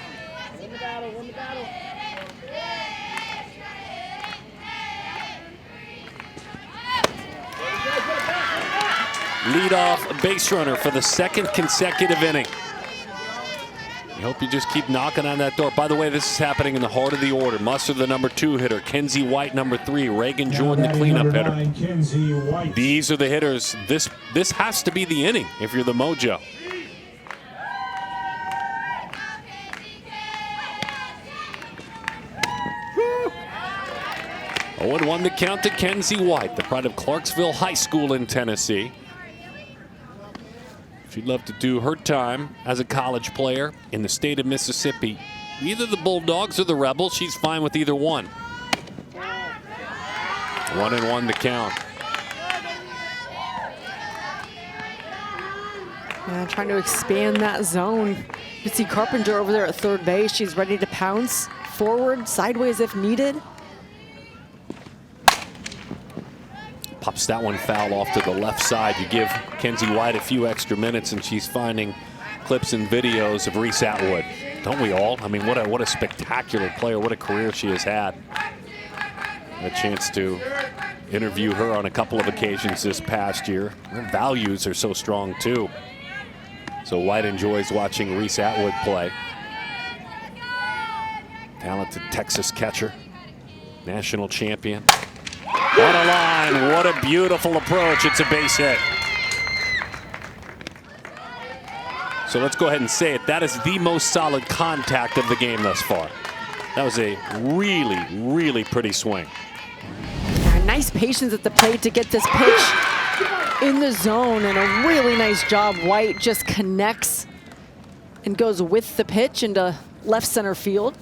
Leadoff base runner for the second consecutive inning. I hope you just keep knocking on that door. By the way, this is happening in the heart of the order. Musser, the number 2 hitter. Kenzie White, number 3. Reagan Jordan, the cleanup hitter. 9, These are the hitters. This has to be the inning if you're the Mojo. Oh, and 1 to count to Kenzie White, the pride of Clarksville High School in Tennessee. She'd love to do her time as a college player in the state of Mississippi. Either the Bulldogs or the Rebels, she's fine with either one. 1-1 to count. Yeah, trying to expand that zone. You can see Carpenter over there at third base. She's ready to pounce forward, sideways if needed. Pops that one foul off to the left side. You give Kenzie White a few extra minutes and she's finding clips and videos of Reese Atwood. Don't we all? I mean, what a spectacular player. What a career she has had. A chance to interview her on a couple of occasions this past year. Her values are so strong too. So White enjoys watching Reese Atwood play. Talented Texas catcher. National champion. On a line, what a beautiful approach. It's a base hit. So let's go ahead and say it. That is the most solid contact of the game thus far. That was a really, really pretty swing. Nice patience at the plate to get this pitch in the zone, and a really nice job. White just connects and goes with the pitch into left center field.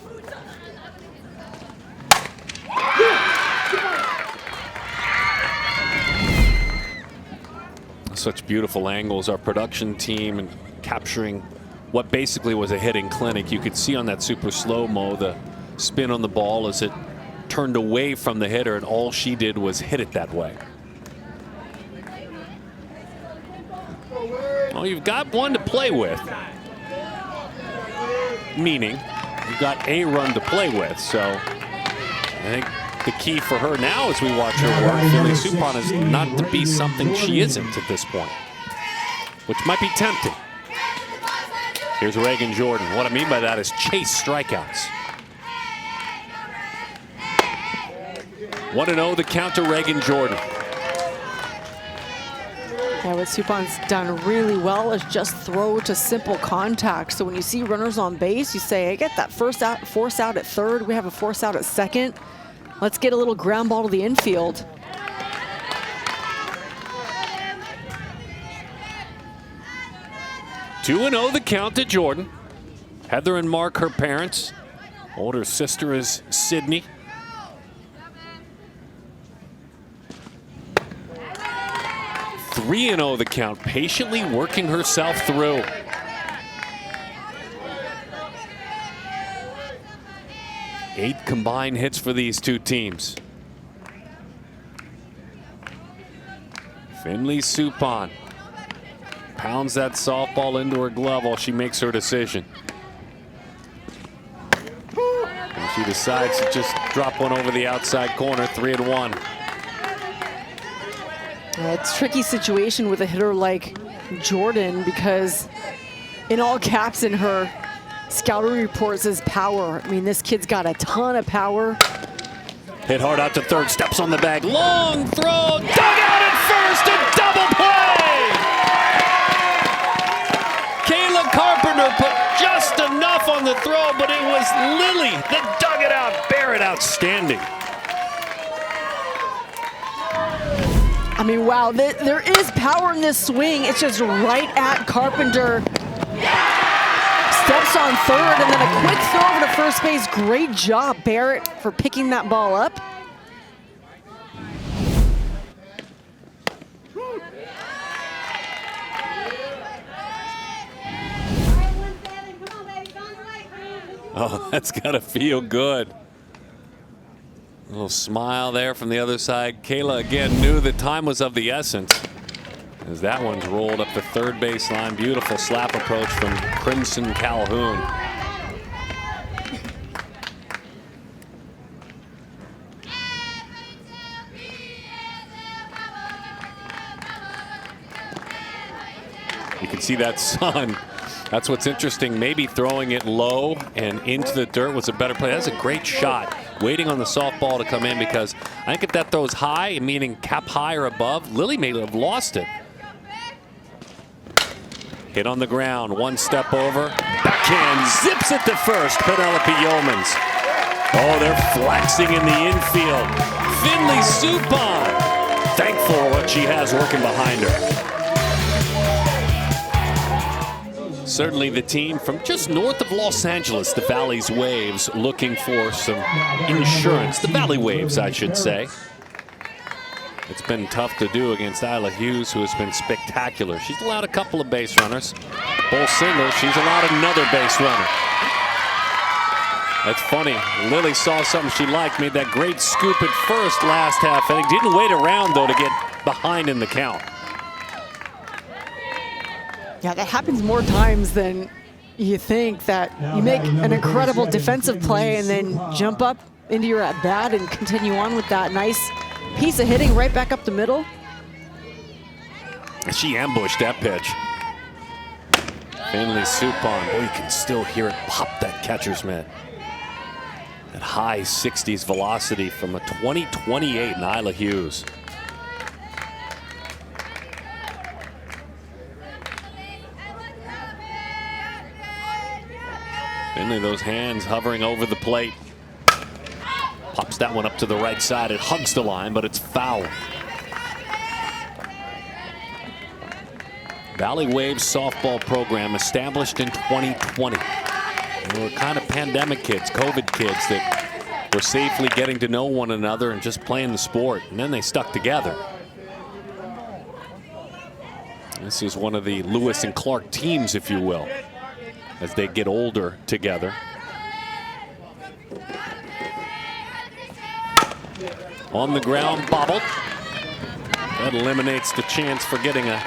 Such beautiful angles. Our production team and capturing what basically was a hitting clinic. You could see on that super slow-mo the spin on the ball as it turned away from the hitter, and all she did was hit it that way. Well, you've got one to play with. Meaning, you've got a run to play with. So I think the key for her now as we watch her work, Philly Suppan, is not to be something she isn't at this point, which might be tempting. Here's Reagan Jordan. What I mean by that is chase strikeouts. 1-0 the count to Reagan Jordan. Yeah, what Suppan's done really well is just throw to simple contact. So when you see runners on base, you say, I get that force out at third. We have a force out at second. Let's get a little ground ball to the infield. Two 2-0 the count to Jordan. Heather and Mark, her parents. Older sister is Sydney. Three 3-0 the count, patiently working herself through. Eight combined hits for these two teams. Finley Suppan pounds that softball into her glove while she makes her decision. And she decides to just drop one over the outside corner, 3-1. It's a tricky situation with a hitter like Jordan because in all caps in her scouting report says power. I mean, this kid's got a ton of power. Hit hard out to third, steps on the bag, long throw, dug out at first, a double play! Kayla Carpenter put just enough on the throw, but it was Lily that dug it out. Barrett outstanding. I mean, wow, there is power in this swing. It's just right at Carpenter. Steps on third, and then a quick throw over to first base. Great job, Barrett, for picking that ball up. Oh, that's gotta feel good. A little smile there from the other side. Kayla again knew that time was of the essence. As that one's rolled up the third baseline. Beautiful slap approach from Crimson Calhoun. You can see that sun. That's what's interesting. Maybe throwing it low and into the dirt was a better play. That's a great shot. Waiting on the softball to come in, because I think if that throws high, meaning cap high or above, Lily may have lost it. Hit on the ground, one step over, backhand, zips it to first, Penelope Yeomans. Oh, they're flexing in the infield. Finley Suppan, thankful for what she has working behind her. Certainly the team from just north of Los Angeles, the Valley's Waves, looking for some insurance. The Valley Waves, I should say. It's been tough to do against Isla Hughes, who has been spectacular. She's allowed a couple of base runners. Both singles, she's allowed another base runner. That's funny. Lily saw something she liked, made that great scoop at first last half inning. Didn't wait around, though, to get behind in the count. Yeah, that happens more times than you think, that you make an incredible defensive play and then jump up into your at-bat and continue on with that nice piece of hitting right back up the middle. She ambushed that pitch. Finley Suppan, boy, you can still hear it pop that catcher's mitt. At high 60s velocity from a 20-28 in Isla Hughes. Finley, those hands hovering over the plate. Pops that one up to the right side. It hugs the line, but it's foul. Valley Waves softball program established in 2020. They were kind of pandemic kids, COVID kids that were safely getting to know one another and just playing the sport. And then they stuck together. This is one of the Lewis and Clark teams, if you will, as they get older together. On the ground, bobbled. That eliminates the chance for getting a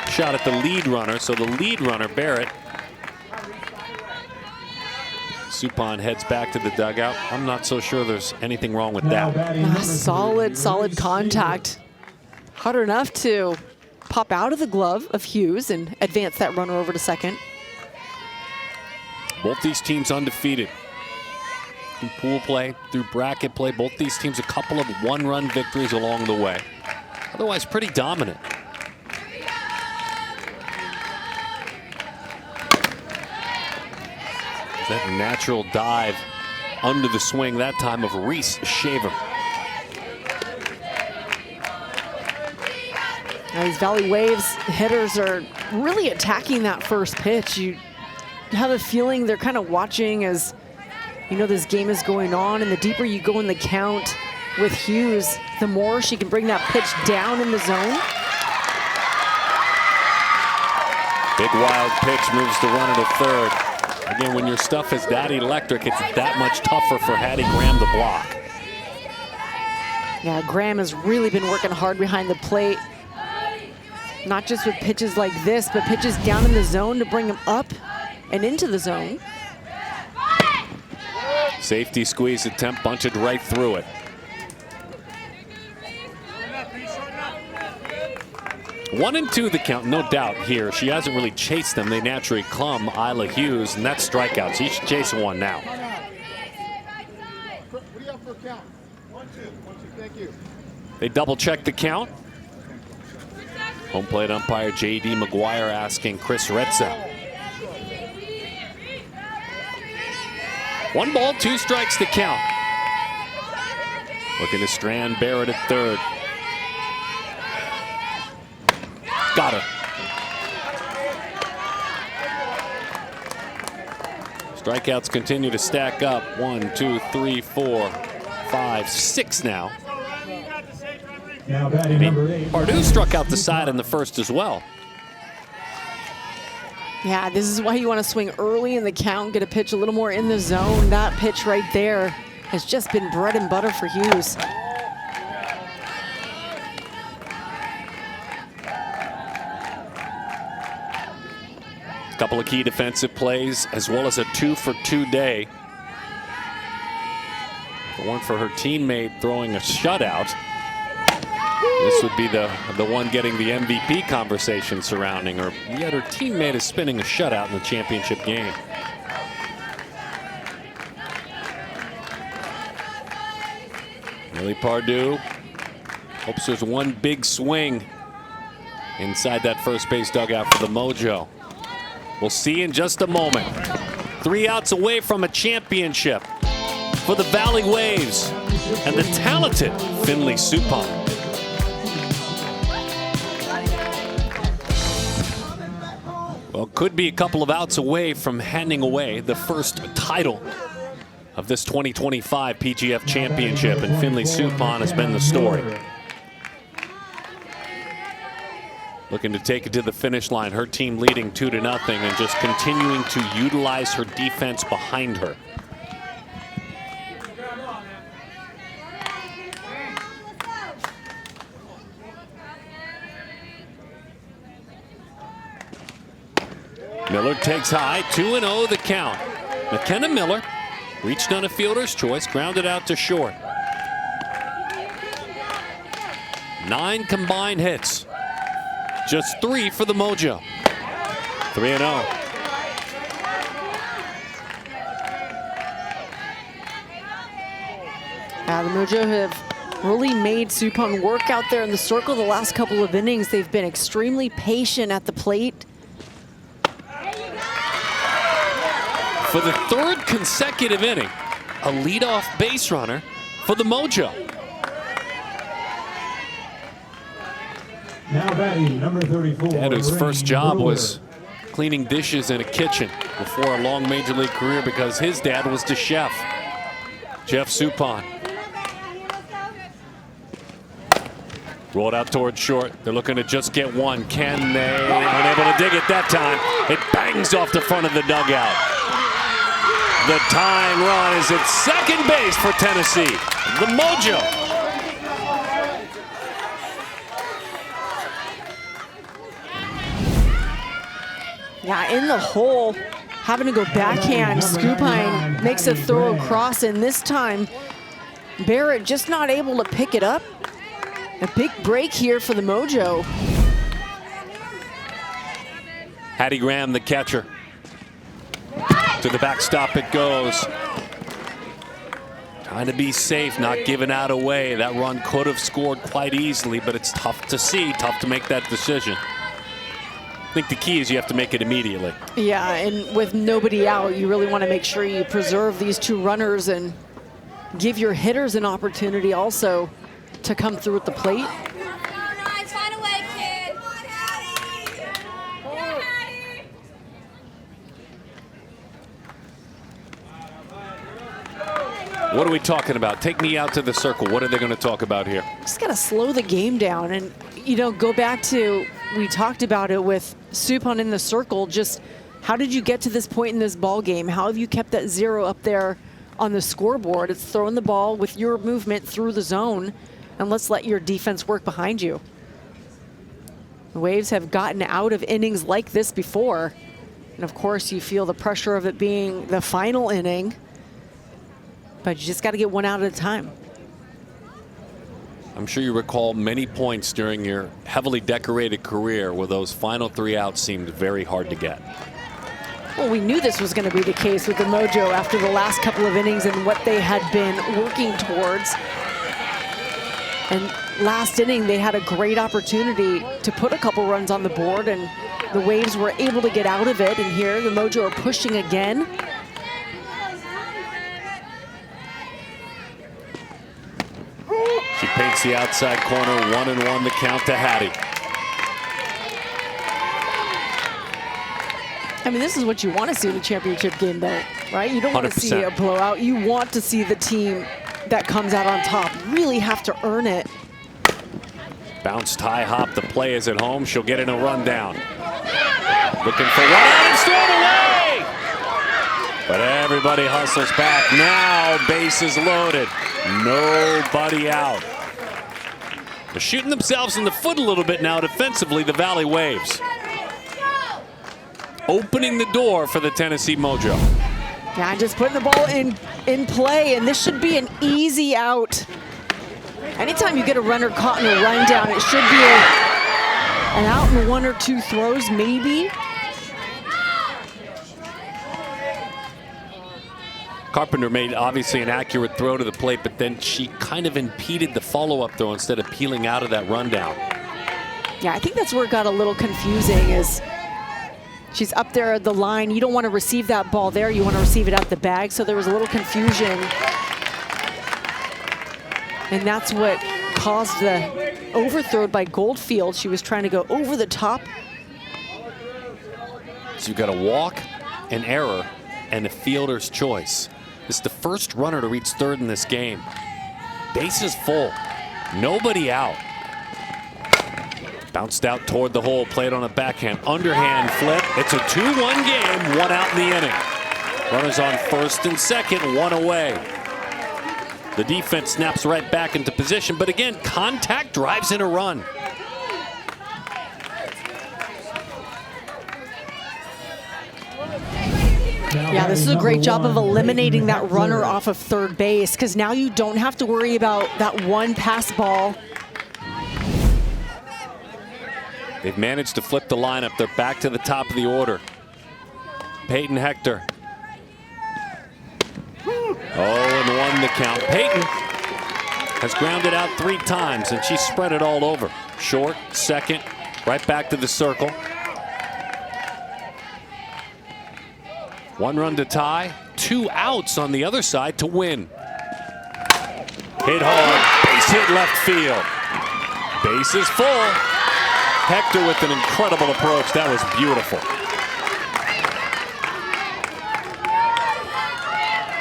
shot at the lead runner. So the lead runner, Barrett. Suppan heads back to the dugout. I'm not so sure there's anything wrong with that. Solid contact. Hard enough to pop out of the glove of Hughes and advance that runner over to second. Both these teams undefeated. Through pool play, through bracket play, both these teams a couple of one-run victories along the way. Otherwise, pretty dominant. That natural dive under the swing, that time of Reese Shaver. Now these Valley Waves hitters are really attacking that first pitch. You have a feeling they're kind of watching as, you know, this game is going on, and the deeper you go in the count with Hughes, the more she can bring that pitch down in the zone. Big wild pitch moves the runner to third. Again, when your stuff is that electric, it's that much tougher for Hattie Graham to block. Yeah, Graham has really been working hard behind the plate. Not just with pitches like this, but pitches down in the zone to bring them up and into the zone. Safety squeeze attempt, bunted right through it. 1-2 the count, no doubt here. She hasn't really chased them. They naturally come, Isla Hughes, and that's strikeouts. She's chasing one now. What do you have for a count? 1-2. Thank you. They double check the count. Home plate umpire J.D. McGuire asking Chris Retzel. 1 ball, 2 strikes to count. Looking to strand Barrett at third. Got her. Strikeouts continue to stack up. 1, 2, 3, 4, 5, 6 now. Now batting number 8. Pardue struck out the side in the first as well. Yeah, this is why you want to swing early in the count, get a pitch a little more in the zone. That pitch right there has just been bread and butter for Hughes. Couple of key defensive plays, as well as a 2-for-2 day. If it weren't for her teammate throwing a shutout, this would be the one getting the MVP conversation surrounding her. Yet her teammate is spinning a shutout in the championship game. Millie Pardue hopes there's one big swing inside that first base dugout for the Mojo. We'll see in just a moment. 3 outs away from a championship for the Valley Waves and the talented Finley Suppan. Well, could be a couple of outs away from handing away the first title of this 2025 PGF Championship, and Finley Suppan has been the story. Looking to take it to the finish line. Her team leading 2-0 and just continuing to utilize her defense behind her. Miller takes high, 2-0 the count. McKenna Miller reached on a fielder's choice, grounded out to short. 9 combined hits. Just 3 for the Mojo. 3-0. The Mojo have really made Suppan work out there in the circle the last couple of innings. They've been extremely patient at the plate. For the 3rd consecutive inning, a leadoff base runner for the Mojo. Now batting, number 34. Dad, whose first Rain job Brewer. was cleaning dishes in a kitchen before a long major league career because his dad was the chef, Jeff Suppan. Rolled out towards short. They're looking to just get one. Can they? Unable to dig it that time. It bangs off the front of the dugout. The tying run is at second base for Tennessee. The Mojo. Yeah, in the hole, having to go backhand. Suppan makes a throw across, and this time Barrett just not able to pick it up. A big break here for the Mojo. Hattie Graham, the catcher. To the backstop it goes. Trying to be safe, not giving out away. That run could have scored quite easily, but it's tough to see, tough to make that decision. I think the key is you have to make it immediately. Yeah, and with nobody out, you really want to make sure you preserve these 2 runners and give your hitters an opportunity also to come through at the plate. What are we talking about? Take me out to the circle. What are they going to talk about here? Just got to slow the game down and, you know, go back to, we talked about it with Suppan in the circle, just how did you get to this point in this ball game? How have you kept that 0 up there on the scoreboard? It's throwing the ball with your movement through the zone, and let's let your defense work behind you. The Waves have gotten out of innings like this before. And of course, you feel the pressure of it being the final inning, but you just got to get one out at a time. I'm sure you recall many points during your heavily decorated career where those final 3 outs seemed very hard to get. Well, we knew this was going to be the case with the Mojo after the last couple of innings and what they had been working towards. And last inning, they had a great opportunity to put a couple runs on the board, and the Waves were able to get out of it. And here, the Mojo are pushing again. She paints the outside corner, 1-1 the count to Hattie. I mean, this is what you want to see in a championship game, though, right? You don't want to see a blowout. You want to see the team that comes out on top really have to earn it. Bounced high hop. The play is at home. She'll get in a rundown. Looking for one out. It's thrown away. But everybody hustles back. Now bases loaded. Nobody out. They're shooting themselves in the foot a little bit now defensively, the Valley Waves. opening the door for the Tennessee Mojo. Yeah, just putting the ball in play, and this should be an easy out. Anytime you get a runner caught in a rundown, it should be an out in 1 or 2 throws, maybe. Carpenter made obviously an accurate throw to the plate, but then she kind of impeded the follow-up throw instead of peeling out of that rundown. Yeah, I think that's where it got a little confusing, is she's up there at the line. You don't want to receive that ball there. You want to receive it out the bag. So there was a little confusion. And that's what caused the overthrow by Goldfield. She was trying to go over the top. So you've got a walk, an error, and a fielder's choice. This is the first runner to reach third in this game. Bases full, nobody out. Bounced out toward the hole, played on a backhand, underhand flip. It's a 2-1 game, 1 out in the inning. Runners on first and second, 1 away. The defense snaps right back into position, but again, contact drives in a run. Yeah, this is a great job of eliminating that runner off of third base, because now you don't have to worry about that one pass ball. They've managed to flip the lineup. They're back to the top of the order. Peyton Hector. 0-1 the count. Peyton has grounded out 3 times, and she spread it all over. Short, second, right back to the circle. 1 run to tie, 2 outs on the other side to win. Hit hard, base hit left field. Base is full. Hector with an incredible approach. That was beautiful.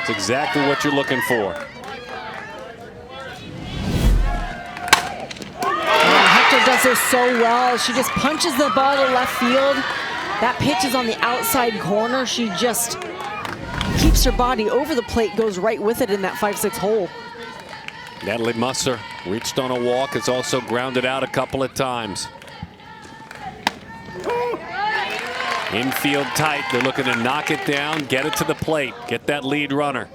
It's exactly what you're looking for. Hector does this so well. She just punches the ball to left field. That pitch is on the outside corner. She just keeps her body over the plate, goes right with it in that 5-6 hole. Natalie Musser reached on a walk, has also grounded out a couple of times. Infield tight, they're looking to knock it down, get it to the plate, get that lead runner.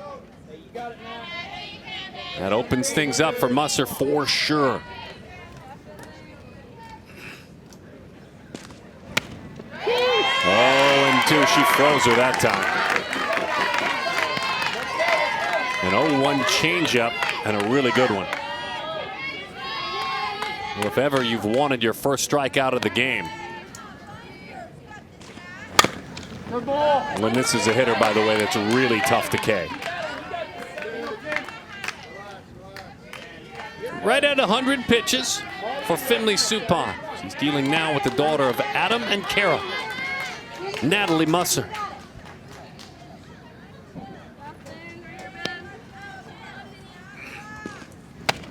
That opens things up for Musser for sure. Oh, 0-2, she froze her that time. An 0-1 changeup and a really good one. Well, if ever you've wanted your first strikeout of the game. When this is a hitter, by the way, that's really tough to K. Right at 100 pitches for Finley Suppan. She's dealing now with the daughter of Adam and Kara, Natalie Musser.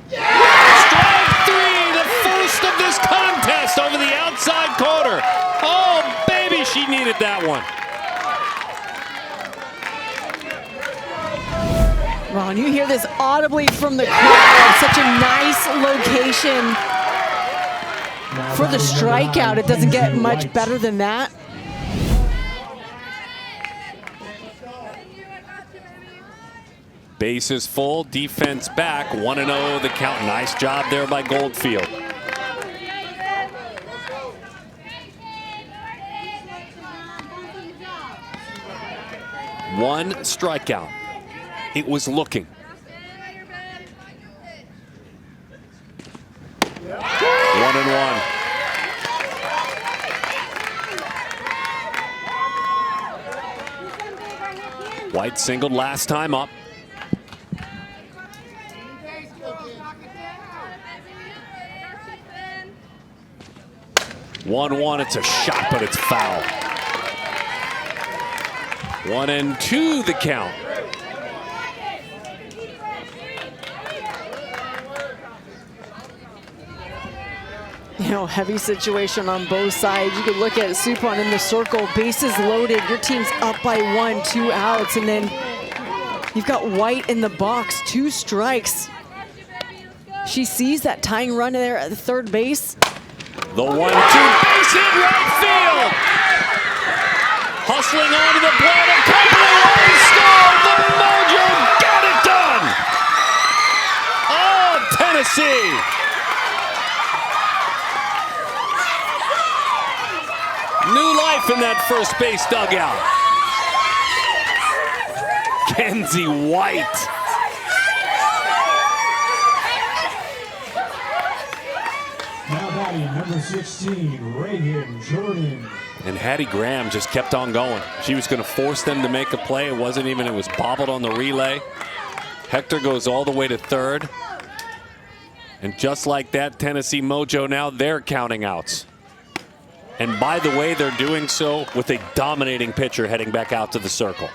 Strike 3, the first of this contest over the outside corner. Oh, baby, she needed that one. Ron, you hear this audibly from the crowd. Such a nice location for the strikeout. It doesn't get much better than that. Bases full, defense back, 1-0 the count. Nice job there by Goldfield. One strikeout. It was looking. 1-1. White singled last time up. 1-1, it's a shot, but it's foul. 1-2 the count. You know, heavy situation on both sides. You could look at Suppan in the circle, bases loaded. Your team's up by 1, 2 outs, and then you've got White in the box, 2 strikes. She sees that tying run there at the third base. The 1-2, base hit right field. Hustling onto the plate, a couple of runs scored. The Mojo got it done. Oh, Tennessee. New life in that first base dugout. Kenzie White. Now batting number 16, Reagan Jordan. And Hattie Graham just kept on going. She was going to force them to make a play. It wasn't even, it was bobbled on the relay. Hector goes all the way to third. And just like that, Tennessee Mojo now, they're counting outs. And by the way, they're doing so with a dominating pitcher heading back out to the circle.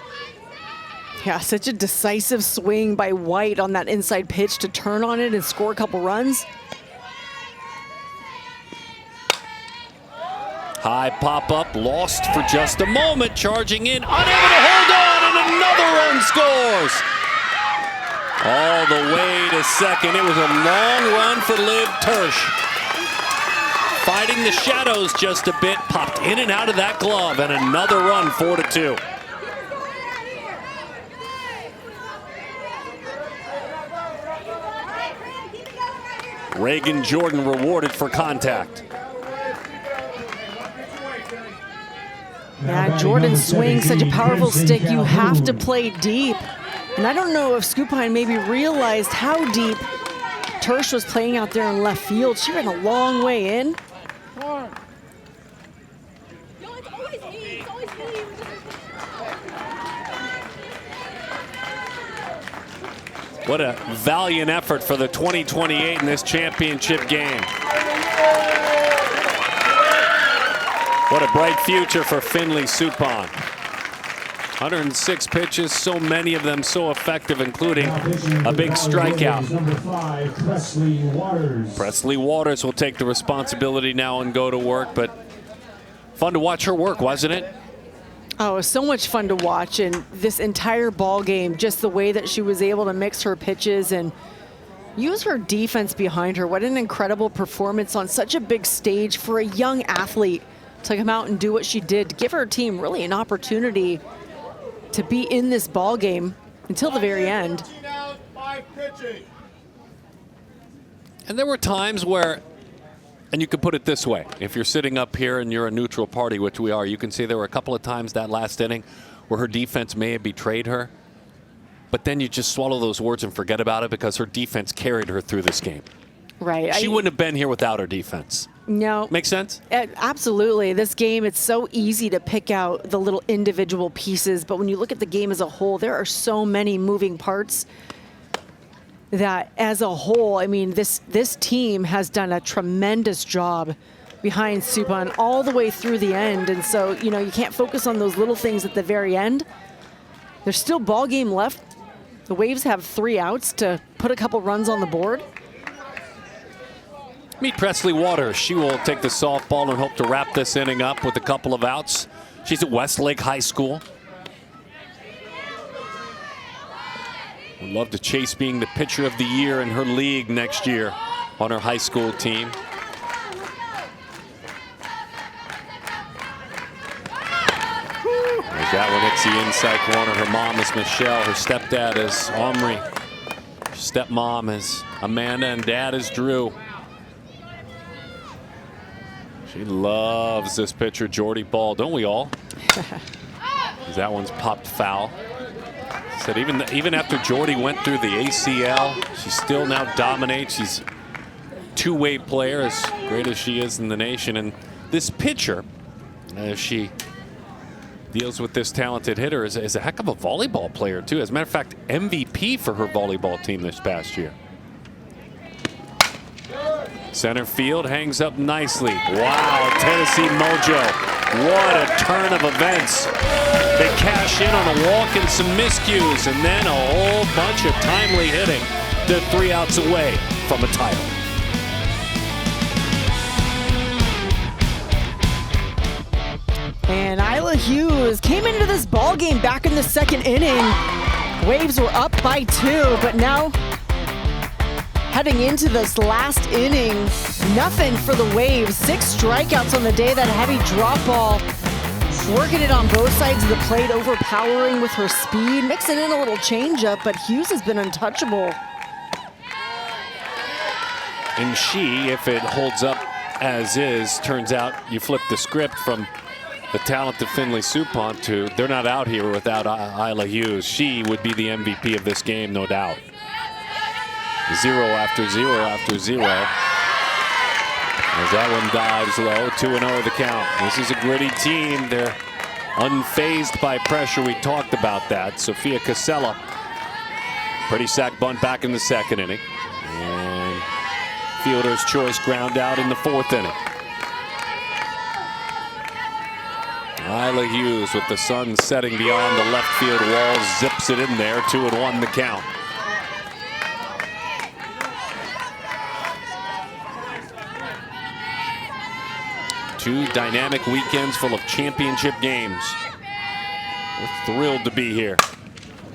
Yeah, such a decisive swing by White on that inside pitch to turn on it and score a couple runs. High pop-up, lost for just a moment, charging in, unable to hold on, and another run scores. All the way to second. It was a long run for Liv Tersch. Fighting the shadows just a bit, popped in and out of that glove, and another run, 4-2. Reagan Jordan rewarded for contact. Yeah, Jordan swings such a powerful stick. You have to play deep. And I don't know if Skupine maybe realized how deep Tersch was playing out there in left field. She ran a long way in. What a valiant effort for the 2028 in this championship game. What a bright future for Finley Suppan. 106 pitches, so many of them so effective, including a big strikeout. Number 5, Presley Waters. Presley Waters will take the responsibility now and go to work, but fun to watch her work, wasn't it? Oh, it was so much fun to watch, and this entire ball game, just the way that she was able to mix her pitches and use her defense behind her. What an incredible performance on such a big stage for a young athlete to come out and do what she did, to give her team really an opportunity to be in this ball game until the very end. And there were times where, and you could put it this way, if you're sitting up here and you're a neutral party, which we are, you can see there were a couple of times that last inning where her defense may have betrayed her. But then you just swallow those words and forget about it because her defense carried her through this game. Right. She wouldn't have been here without her defense. No. Make sense? Absolutely. This game, it's so easy to pick out the little individual pieces, but when you look at the game as a whole, there are so many moving parts that as a whole, I mean, this team has done a tremendous job behind Suppan all the way through the end. And so, you know, you can't focus on those little things at the very end. There's still ball game left. The Waves have 3 outs to put a couple runs on the board. Meet Presley Waters. She will take the softball and hope to wrap this inning up with a couple of outs. She's at Westlake High School. Would love to chase being the pitcher of the year in her league next year on her high school team. That one hits the inside corner. Her mom is Michelle. Her stepdad is Omri. Her stepmom is Amanda, and dad is Drew. She loves this pitcher, Jordy Ball, don't we all? That one's popped foul. Said even after Jordy went through the ACL, she still now dominates. She's a two-way player, as great as she is in the nation. And this pitcher, as she deals with this talented hitter, is a heck of a volleyball player, too. As a matter of fact, MVP for her volleyball team this past year. Center field hangs up nicely. Wow, Tennessee Mojo. What a turn of events. They cash in on a walk and some miscues, and then a whole bunch of timely hitting. They're 3 outs away from a title. And Isla Hughes came into this ball game back in the 2nd inning. Waves were up by 2, but now heading into this last inning, nothing for the Waves. 6 strikeouts on the day, that heavy drop ball. Working it on both sides of the plate, overpowering with her speed, mixing in a little changeup, but Hughes has been untouchable. And she, if it holds up as is, turns out you flip the script from the talented Finley Supont to they're not out here without Isla Hughes. She would be the MVP of this game, no doubt. 0 after 0 after 0. As that one dives low, 2-0 the count. This is a gritty team. They're unfazed by pressure. We talked about that. Sophia Casella, pretty sack bunt back in the second inning. And fielder's choice ground out in the fourth inning. Isla Hughes with the sun setting beyond the left field wall zips it in there. 2-1 the count. Two dynamic weekends full of championship games. We're thrilled to be here.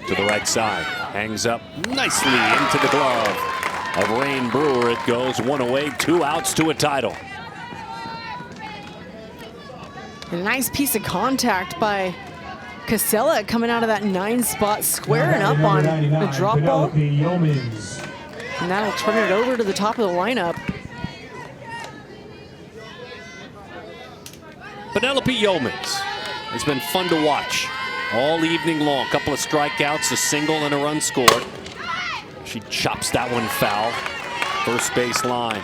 To the right side, hangs up nicely into the glove of Rain Brewer. It goes one away, 2 outs to a title. A nice piece of contact by Casella coming out of that 9 spot, squaring up on the drop ball. And that'll turn it over to the top of the lineup. Penelope Yeomans has been fun to watch all evening long. A couple of strikeouts, a single and a run scored. She chops that one foul. First base line.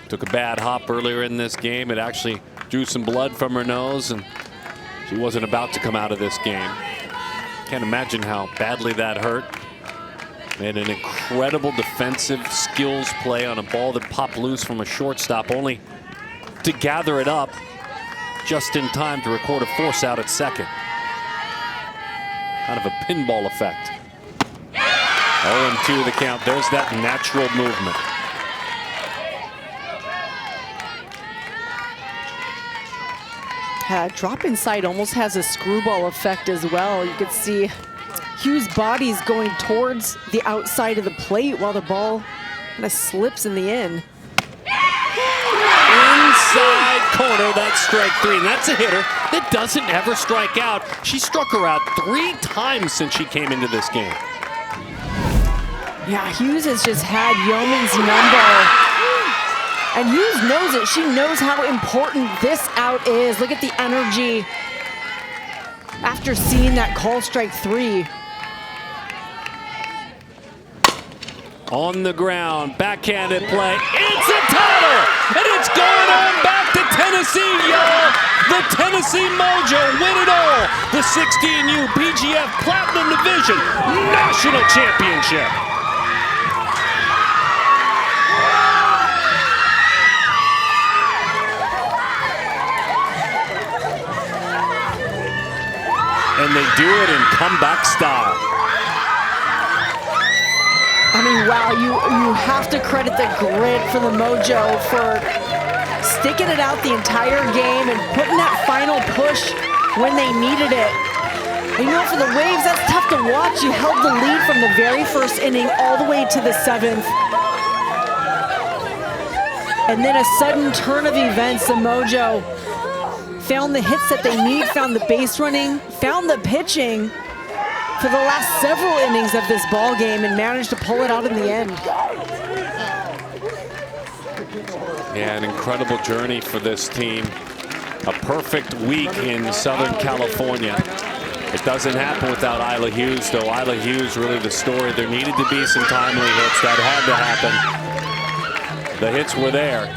Took a bad hop earlier in this game. It actually drew some blood from her nose, and she wasn't about to come out of this game. Can't imagine how badly that hurt. Made an incredible defensive skills play on a ball that popped loose from a shortstop, only to gather it up just in time to record a force out at second. Kind of a pinball effect. 0-2 the count. There's that natural movement. Drop inside almost has a screwball effect as well. You can see Hughes' body's going towards the outside of the plate while the ball kind of slips in the in. Inside corner, that's strike 3. And that's a hitter that doesn't ever strike out. She struck her out 3 times since she came into this game. Yeah, Hughes has just had Yeoman's number. And Hughes knows it. She knows how important this out is. Look at the energy after seeing that call strike 3. On the ground, backhanded play. It's a title! And it's going on back to Tennessee, y'all! The Tennessee Mojo win it all! The 16U PGF Platinum Division National Championship! And they do it in comeback style. I mean, wow, you have to credit the grit for the Mojo for sticking it out the entire game and putting that final push when they needed it. And you know, for the Waves, that's tough to watch. You held the lead from the very first inning all the way to the 7th. And then a sudden turn of events, the Mojo found the hits that they need, found the base running, found the pitching for the last several innings of this ball game and managed to pull it out in the end. Yeah, an incredible journey for this team. A perfect week in Southern California. It doesn't happen without Isla Hughes, though. Isla Hughes really the story. There needed to be some timely hits. That had to happen. The hits were there.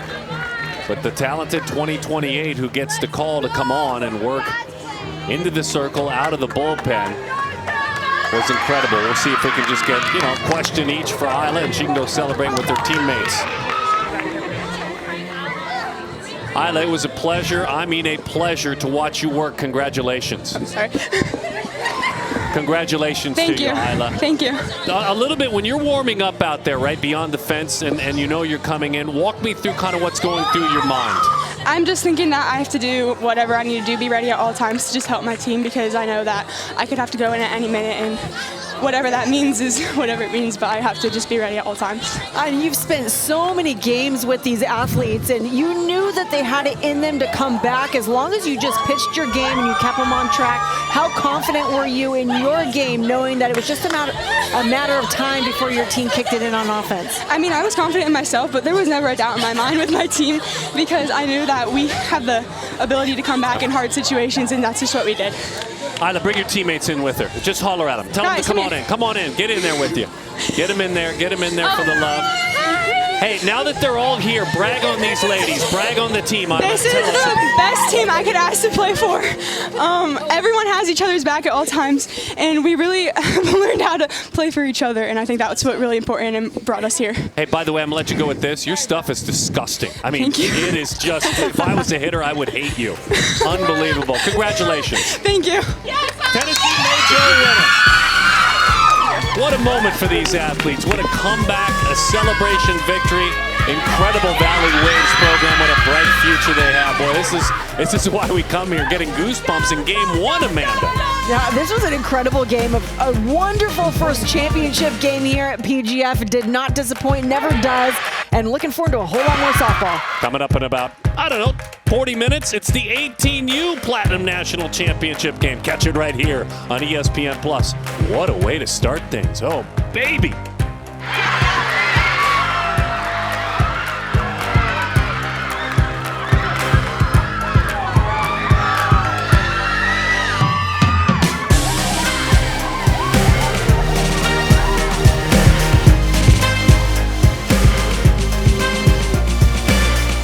But the talented 2028 who gets the call to come on and work into the circle, out of the bullpen, was incredible. We'll see if we can just get, a question each for Isla, and she can go celebrate with her teammates. Isla, it was a pleasure. I mean a pleasure to watch you work. Congratulations. I'm sorry. Congratulations to you, Isla. Thank you. A little bit, when you're warming up out there, right, beyond the fence, and you know you're coming in, walk me through kind of what's going through your mind. I'm just thinking that I have to do whatever I need to do, be ready at all times to just help my team, because I know that I could have to go in at any minute and whatever that means is whatever it means, but I have to just be ready at all times. And you've spent so many games with these athletes, and you knew that they had it in them to come back as long as you just pitched your game and you kept them on track. How confident were you in your game, knowing that it was just a matter of time before your team kicked it in on offense? I mean, I was confident in myself, but there was never a doubt in my mind with my team because I knew that we have the ability to come back in hard situations, and that's just what we did. Isla, bring your teammates in with her. Just holler at them. Tell them to come on in. Come on in. Get in there with you. Get them in there. Get them in there for the love. Hey, now that they're all here, brag on these ladies. Brag on the team. This is the best team I could ask to play for. Everyone has each other's back at all times, and we really learned how to play for each other, and I think that's what really important and brought us here. Hey, by the way, I'm going to let you go with this. Your stuff is disgusting. I mean, it is just, if I was a hitter, I would hate you. Unbelievable. Congratulations. Thank you. Tennessee Mojo winner. What a moment for these athletes. What a comeback, a celebration victory. Incredible Valley Waves program. What a bright future they have. Boy, this is why we come here, getting goosebumps in game one, Amanda. Yeah, this was an incredible game, a wonderful first championship game here at PGF. Did not disappoint, never does, and looking forward to a whole lot more softball. Coming up in about, I don't know, 40 minutes, it's the 18U Platinum National Championship game. Catch it right here on ESPN+. What a way to start things. Oh, baby.